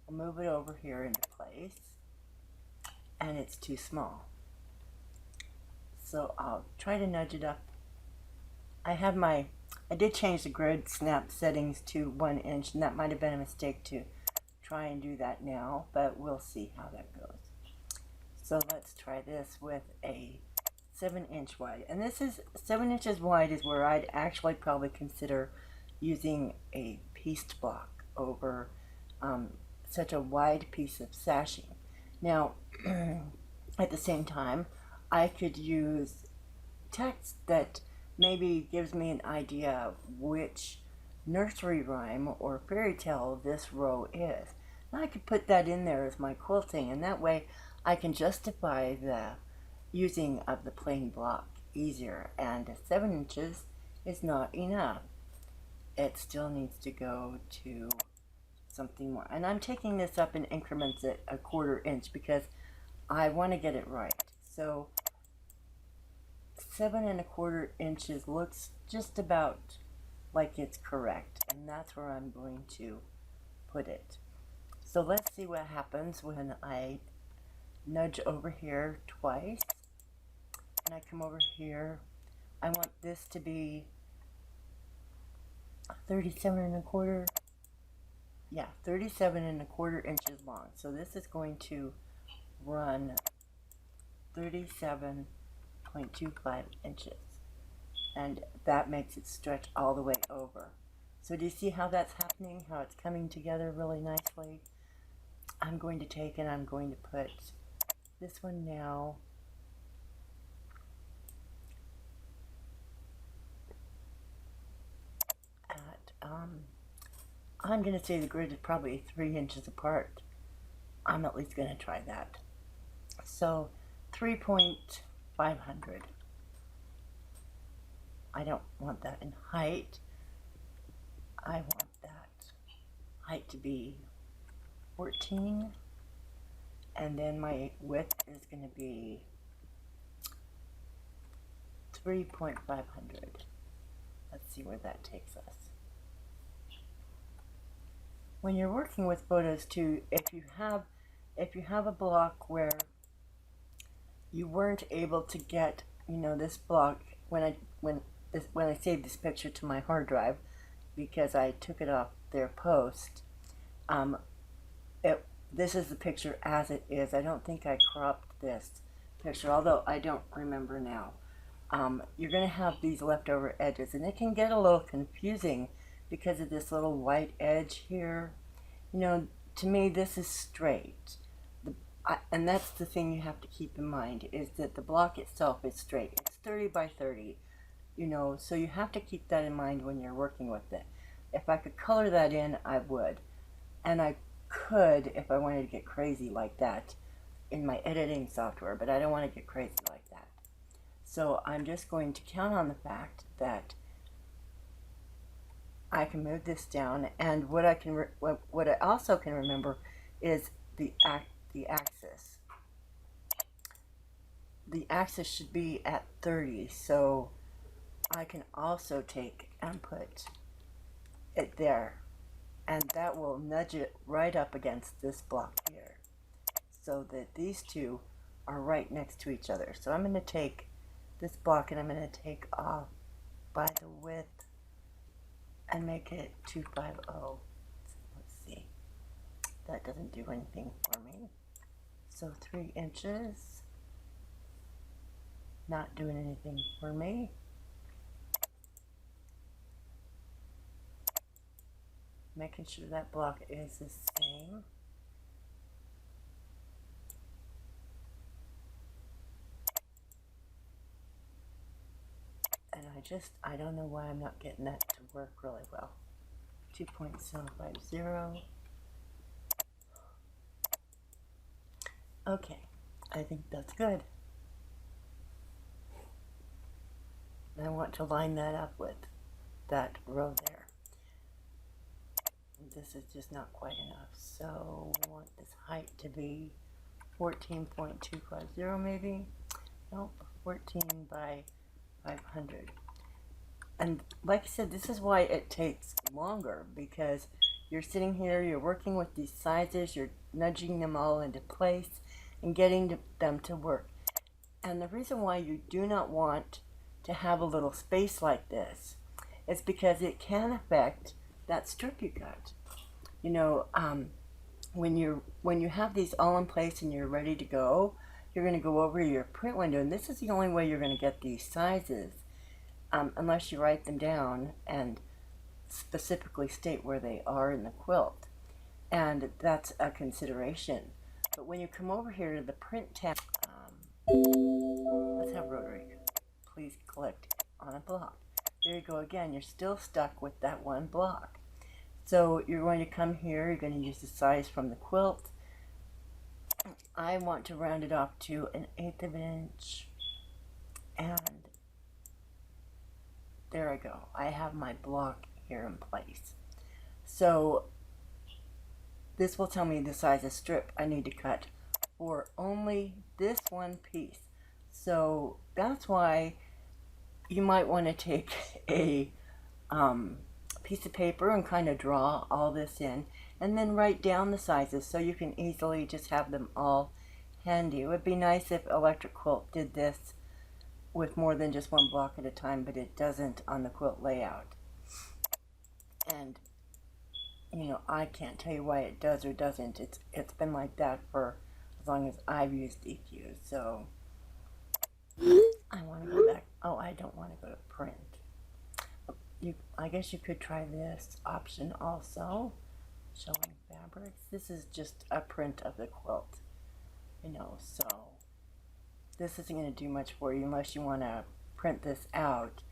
I'll move it over here into place, and it's too small. So I'll try to nudge it up. I did change the grid snap settings to 1 inch, and that might have been a mistake to try and do that now, but we'll see how that goes. So let's try this with a 7-inch wide, and this is 7 inches wide is where I'd actually probably consider using a pieced block over such a wide piece of sashing. Now at the same time, I could use text that maybe gives me an idea of which nursery rhyme or fairy tale this row is. And I could put that in there as my quilting, and that way I can justify the using of the plain block easier. And 7 inches is not enough. It still needs to go to something more. And I'm taking this up in increments at 1/4 inch because I want to get it right. So 7 1/4 inches looks just about like it's correct, and that's where I'm going to put it. So let's see what happens when I nudge over here twice, and I come over here. I want this to be 37 1/4. Yeah, 37 1/4 inches long. So this is going to run 37.25 inches, and that makes it stretch all the way over. So do you see how that's happening, how it's coming together really nicely? I'm going to take and I'm going to put this one now at, I'm going to say the grid is probably 3 inches apart. I'm at least going to try that. So 3.500. I don't want that in height. I want that height to be 14, and then my width is going to be 3.500. Let's see where that takes us. When you're working with photos too, if you have a block where you weren't able to get, this block, when I saved this picture to my hard drive, because I took it off their post, this is the picture as it is. I don't think I cropped this picture, although I don't remember now. You're going to have these leftover edges, and it can get a little confusing because of this little white edge here. To me, this is straight. And that's the thing you have to keep in mind, is that the block itself is straight. It's 30 by 30, so you have to keep that in mind when you're working with it. If I could color that in, I would. And I could, if I wanted to get crazy like that, in my editing software, but I don't want to get crazy like that. So I'm just going to count on the fact that I can move this down, and what I also can remember is the axis. The axis should be at 30, so I can also take and put it there, and that will nudge it right up against this block here, so that these two are right next to each other. So I'm going to take this block and I'm going to take off by the width and make it 250. Let's see. That doesn't do anything for me. So 3 inches. Not doing anything for me. Making sure that block is the same. And I don't know why I'm not getting that to work really well. 2.750. Okay, I think that's good. And I want to line that up with that row there. This is just not quite enough, so we want this height to be 14.250 maybe. Nope, 14 by 500. And like I said, this is why it takes longer, because you're sitting here, you're working with these sizes, you're nudging them all into place and getting them to work. And the reason why you do not want to have a little space like this is because it can affect that strip you cut. You know, when you have these all in place and you're ready to go, you're going to go over your print window, and this is the only way you're going to get these sizes, unless you write them down and specifically state where they are in the quilt, and that's a consideration. But when you come over here to the print tab, let's have rotary. Please click on a block. There you go again. You're still stuck with that one block. So you're going to come here, you're going to use the size from the quilt. I want to round it off to 1/8 of an inch. And there I go. I have my block here in place. So this will tell me the size of strip I need to cut for only this one piece. So that's why you might want to take a piece of paper and kind of draw all this in and then write down the sizes so you can easily just have them all handy. It would be nice if Electric Quilt did this with more than just one block at a time, but it doesn't on the quilt layout. And you know, I can't tell you why it does or doesn't. It's been like that for as long as I've used EQ. So I want to go back. Oh, I don't want to go to print. I guess you could try this option also, showing fabrics. This is just a print of the quilt, you know, so this isn't going to do much for you unless you want to print this out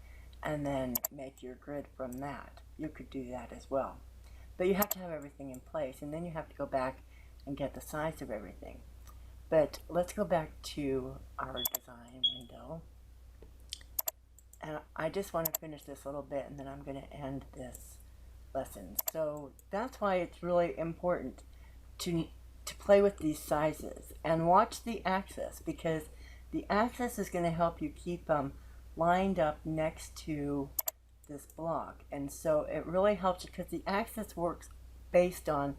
and then make your grid from that. You could do that as well. But you have to have everything in place, and then you have to go back and get the size of everything. But let's go back to our design window. And I just want to finish this little bit, and then I'm going to end this lesson. So that's why it's really important to play with these sizes and watch the axis, because the axis is going to help you keep them lined up next to this block. And so it really helps you because the axis works based on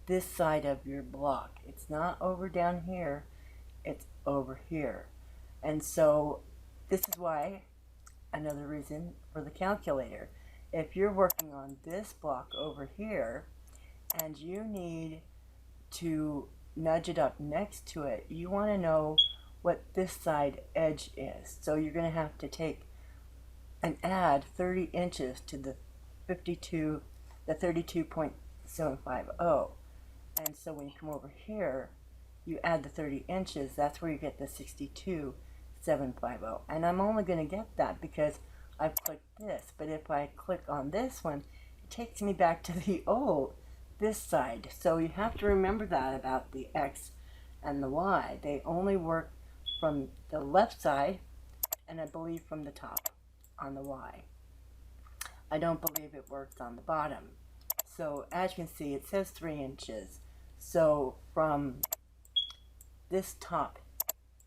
this side of your block. It's not over down here, it's over here. And so this is why, another reason for the calculator, if you're working on this block over here and you need to nudge it up next to it, you want to know what this side edge is. So you're going to have to take and add 30 inches to the 32.750. And so when you come over here, you add the 30 inches, that's where you get the 62.750. And I'm only going to get that because I've clicked this. But if I click on this one, it takes me back to the old, this side. So you have to remember that about the X and the Y. They only work from the left side, and I believe from the top on the Y. I don't believe it works on the bottom. So as you can see, it says 3 inches. So from this top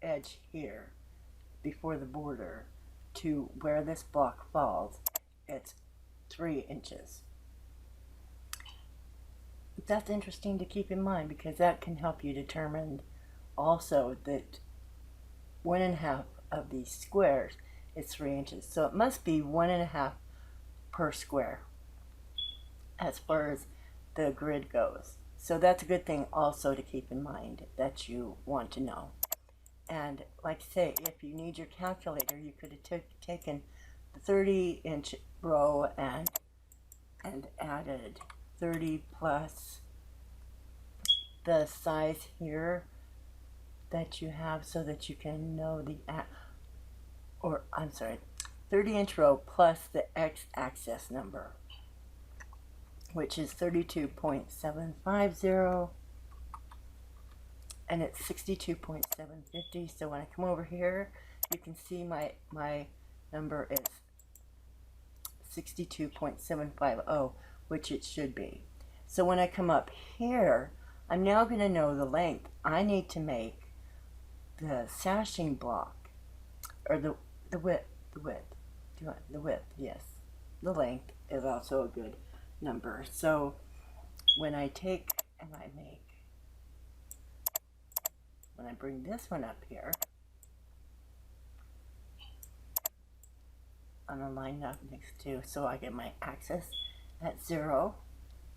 edge here, before the border, to where this block falls, it's 3 inches. That's interesting to keep in mind, because that can help you determine also that 1.5 of these squares is 3 inches. So it must be 1.5 per square as far as the grid goes. So that's a good thing also to keep in mind that you want to know. And like I say, if you need your calculator, you could have taken the 30-inch row and added 30 plus the size here that you have, so that you can know the, or I'm sorry, 30-inch row plus the x-axis number, which is 32.750, and it's 62.750. So when I come over here, you can see my number is 62.750, which it should be. So when I come up here, I'm now going to know the length I need to make the sashing block, or the width, yes. The length is also a good number. So when I take and when I bring this one up here, I'm going to line up next to, so I get my axis at 0.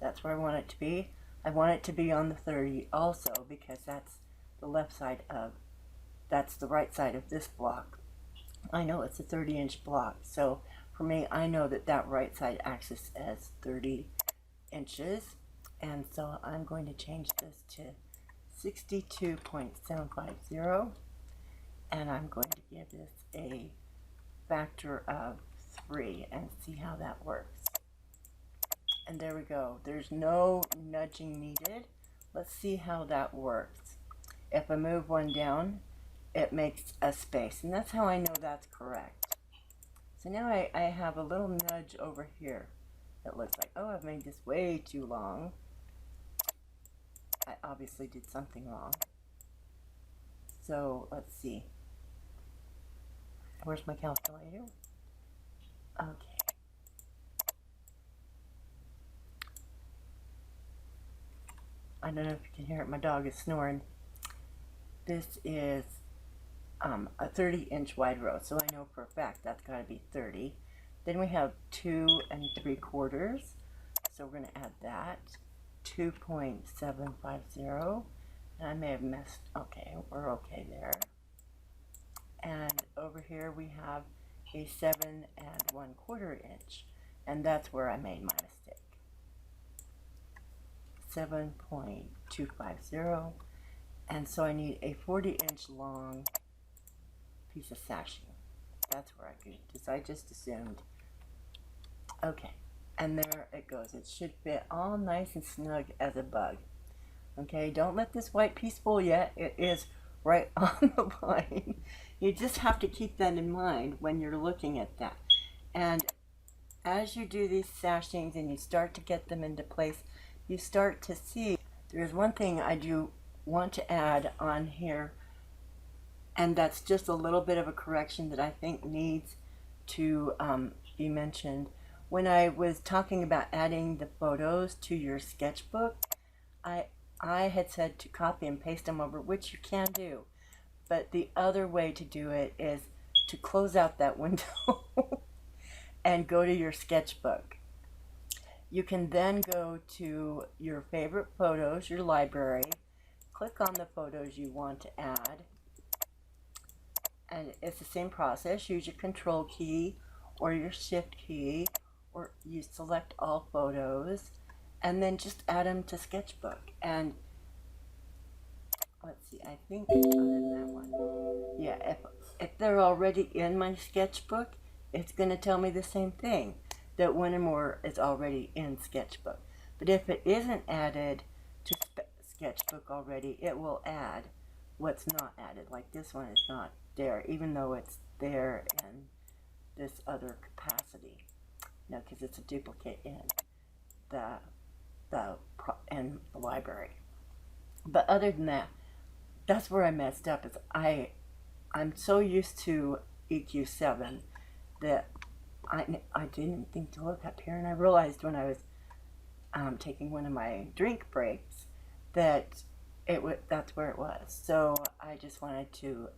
That's where I want it to be. I want it to be on the 30 also, because that's the left side of, that's the right side of this block. I know it's a 30-inch block, so for me, I know that that right side axis is 30 inches, and so I'm going to change this to 62.750, and I'm going to give this a factor of 3 and see how that works. And there we go. There's no nudging needed. Let's see how that works. If I move one down, it makes a space, and that's how I know that's correct. So now I have a little nudge over here. It looks like, oh, I've made this way too long. I obviously did something wrong. So let's see. Where's my calculator? Okay. I don't know if you can hear it. My dog is snoring. This is a 30-inch wide row, so I know for a fact that's got to be 30. Then we have 2 3/4, so we're going to add that. 2.750, and I may have missed. Okay, we're okay there. And over here we have a 7 1/4 inch, and that's where I made my mistake. 7.250, and so I need a 40-inch long piece of sashing. That's where I could, because I just assumed. Okay, and there it goes. It should fit all nice and snug as a bug. Okay, don't let this white piece fool yet. It is right on the line. You just have to keep that in mind when you're looking at that. And as you do these sashings and you start to get them into place, you start to see there's one thing I do want to add on here, and that's just a little bit of a correction that I think needs to be mentioned. When I was talking about adding the photos to your sketchbook, I had said to copy and paste them over, which you can do. But the other way to do it is to close out that window and go to your sketchbook. You can then go to your favorite photos, your library, click on the photos you want to add, and it's the same process. Use your control key or your shift key, or you select all photos, and then just add them to sketchbook. And let's see, I think other than that one, yeah, if they're already in my sketchbook, it's going to tell me the same thing, that one or more is already in sketchbook. But if it isn't added to sketchbook already, it will add what's not added. Like this one is not there, even though it's there in this other capacity. No, because it's a duplicate in the library. But other than that, that's where I messed up. Is I'm so used to EQ7 that I didn't think to look up here, and I realized when I was taking one of my drink breaks that that's where it was. So I just wanted to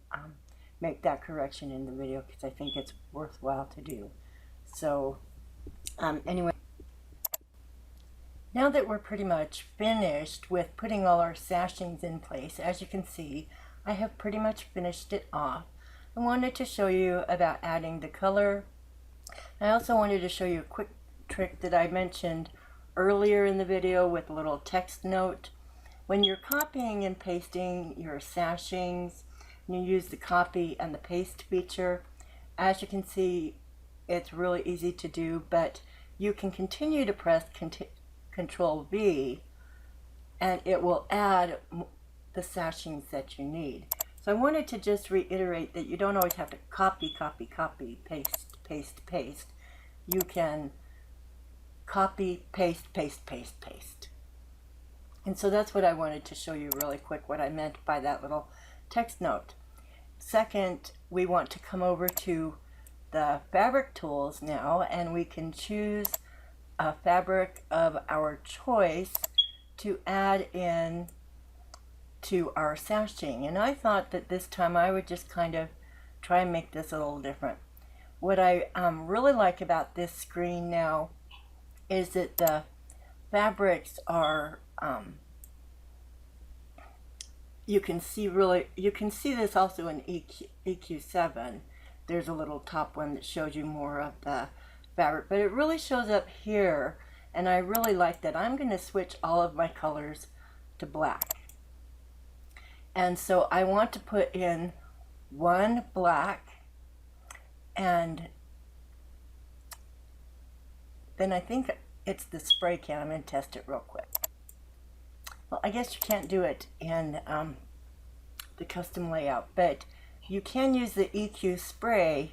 make that correction in the video because I think it's worthwhile to do. So anyway, now that we're pretty much finished with putting all our sashings in place, as you can see, I have pretty much finished it off. I wanted to show you about adding the color. I also wanted to show you a quick trick that I mentioned earlier in the video with a little text note. When you're copying and pasting your sashings, you use the copy and the paste feature. As you can see, it's really easy to do, but you can continue to press Control V and it will add the sashings that you need. So I wanted to just reiterate that you don't always have to copy, paste, paste, paste. You can copy, paste, paste, paste, paste. And so that's what I wanted to show you really quick, what I meant by that little text note. Second, we want to come over to the fabric tools now, and we can choose a fabric of our choice to add in to our sashing. And I thought that this time I would just kind of try and make this a little different. What I really like about this screen now is that the fabrics are you can see this also in EQ7. There's a little top one that shows you more of the fabric, but it really shows up here, and I really like that. I'm going to switch all of my colors to black, and so I want to put in one black, and then I think it's the spray can. I'm going to test it real quick. Well, I guess you can't do it in the custom layout, but you can use the EQ spray,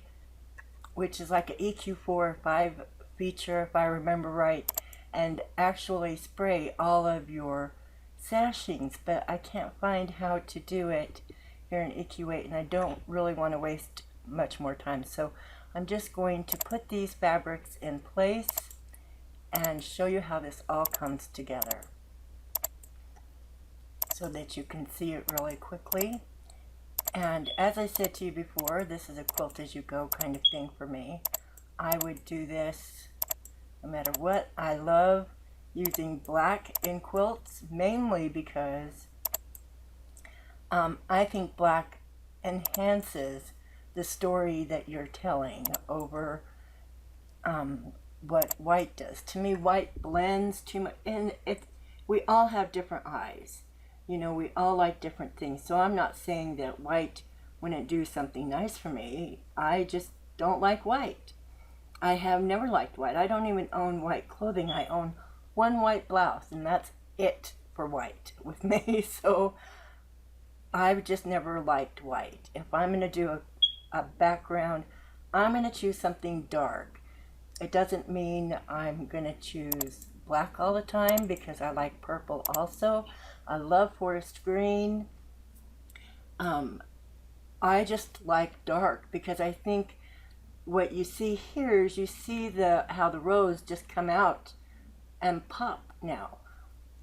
which is like an EQ4 or 5 feature, if I remember right, and actually spray all of your sashings, but I can't find how to do it here in EQ8, and I don't really want to waste much more time. So I'm just going to put these fabrics in place and show you how this all comes together, so that you can see it really quickly. And as I said to you before, this is a quilt as you go kind of thing for me. I would do this no matter what. I love using black in quilts, mainly because I think black enhances the story that you're telling over what white does. To me, white blends too much, and we all have different eyes. You know, we all like different things. So I'm not saying that white wouldn't do something nice for me. I just don't like white. I have never liked white. I don't even own white clothing. I own one white blouse, and that's it for white with me. So I've just never liked white. If I'm going to do a background, I'm going to choose something dark. It doesn't mean I'm going to choose black all the time, because I like purple also. I love forest green. I just like dark, because I think what you see here is you see how the rows just come out and pop now.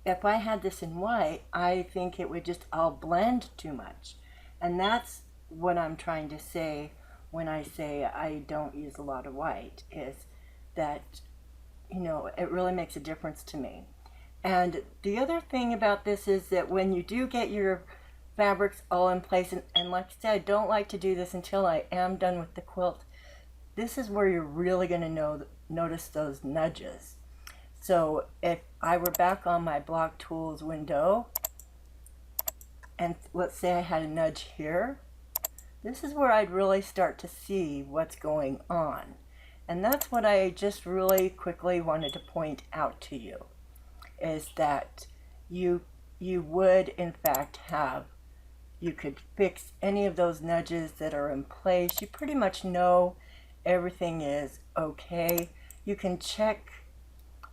If I had this in white, I think it would just all blend too much. And that's what I'm trying to say when I say I don't use a lot of white, is that, you know, it really makes a difference to me. And the other thing about this is that when you do get your fabrics all in place, and like I said, I don't like to do this until I am done with the quilt, this is where you're really going to notice those nudges. So if I were back on my block tools window, and let's say I had a nudge here, this is where I'd really start to see what's going on. And that's what I just really quickly wanted to point out to you, is that you would in fact you could fix any of those nudges that are in place. You pretty much know everything is okay. You can check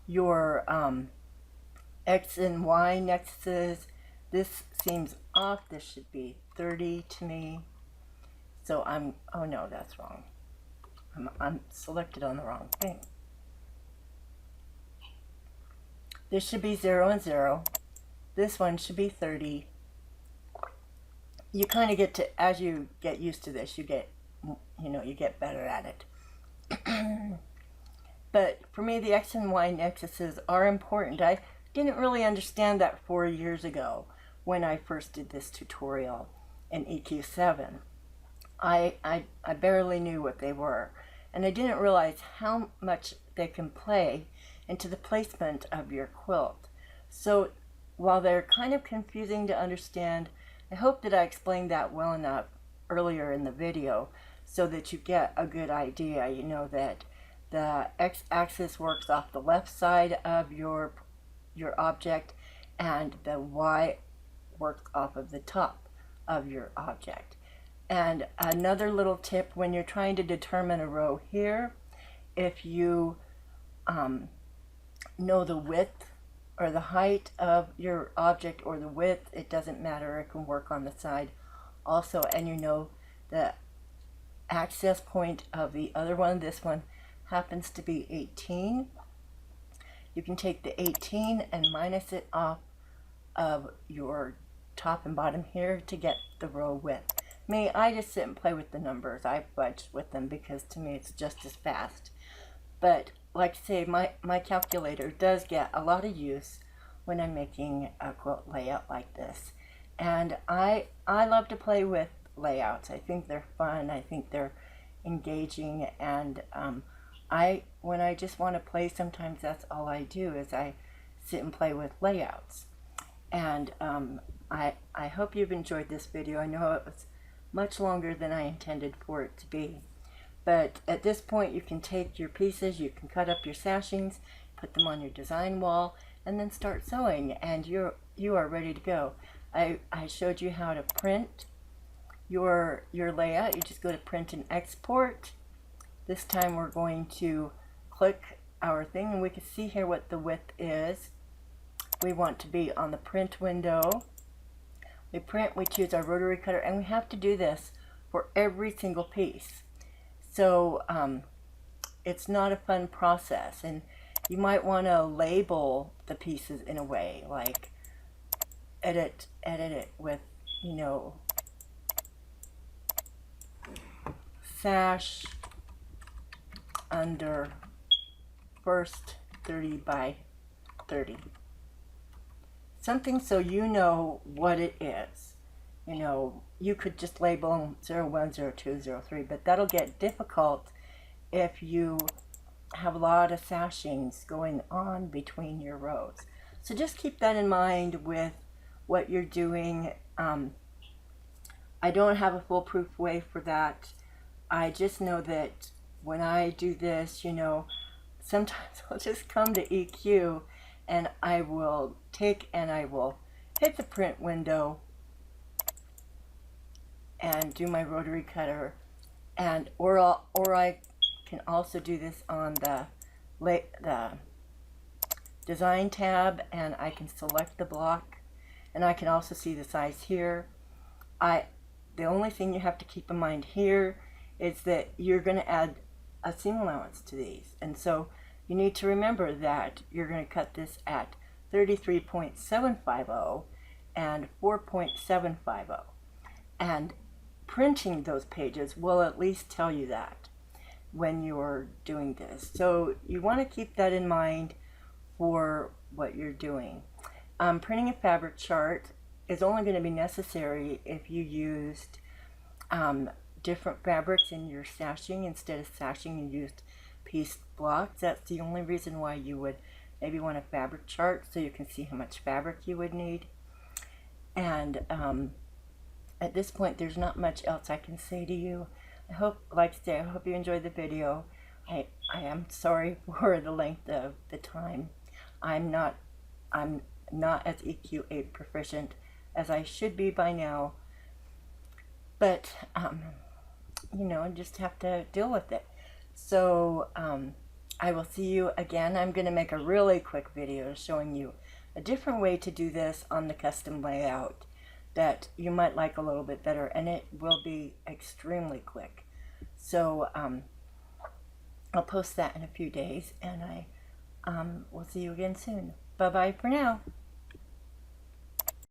your X and Y nexuses. This seems off. This should be 30 to me. So oh no, that's wrong. I'm selected on the wrong thing. This should be 0 and 0. This one should be 30. you kind of get to, as you get used to this, you get, you get better at it. But for me, the X and Y nexuses are important. I didn't really understand that 4 years ago when I first did this tutorial in EQ7. I barely knew what they were, and I didn't realize how much they can play into the placement of your quilt. So while they're kind of confusing to understand, I hope that I explained that well enough earlier in the video so that you get a good idea. You know that the x-axis works off the left side of your object, and the y works off of the top of your object. And another little tip, when you're trying to determine a row here, if you know the width or the height of your object, or the width, it doesn't matter, it can work on the side also, and you know the access point of the other one, this one happens to be 18, you can take the 18 and minus it off of your top and bottom here to get the row width. Me, I just sit and play with the numbers. I fudge with them because to me it's just as fast. But like I say, my calculator does get a lot of use when I'm making a quilt layout like this. And I love to play with layouts. I think they're fun. I think they're engaging. And when I just want to play, sometimes that's all I do, is I sit and play with layouts. And I hope you've enjoyed this video. I know it was much longer than I intended for it to be. But at this point, you can take your pieces, you can cut up your sashings, put them on your design wall, and then start sewing, and you are ready to go. I showed you how to print your layout. You just go to print and export. This time we're going to click our thing, and we can see here what the width is. We want to be on the print window. We print, we choose our rotary cutter, and we have to do this for every single piece. So it's not a fun process, and you might want to label the pieces in a way, like edit it with, sash under first 30 by 30. Something so you know what it is. You could just label them 01, 02, 03, but that'll get difficult if you have a lot of sashings going on between your rows. So just keep that in mind with what you're doing. I don't have a foolproof way for that. I just know that when I do this, sometimes I'll just come to EQ and I will hit the print window and do my rotary cutter, or I can also do this on the design tab, and I can select the block, and I can also see the size here. The only thing you have to keep in mind here is that you're going to add a seam allowance to these, and so you need to remember that you're going to cut this at 33.750 and 4.750, and printing those pages will at least tell you that when you're doing this. So you want to keep that in mind for what you're doing. Printing a fabric chart is only going to be necessary if you used different fabrics in your sashing. Instead of sashing, you used piece blocks. That's the only reason why you would maybe want a fabric chart, so you can see how much fabric you would need. And at this point, there's not much else I can say to you. I hope you enjoyed the video. I am sorry for the length of the time. I'm not as EQ8 proficient as I should be by now, but I just have to deal with it. So I will see you again. I'm going to make a really quick video showing you a different way to do this on the custom layout that you might like a little bit better, and it will be extremely quick. So I'll post that in a few days, and I will see you again soon. Bye bye for now.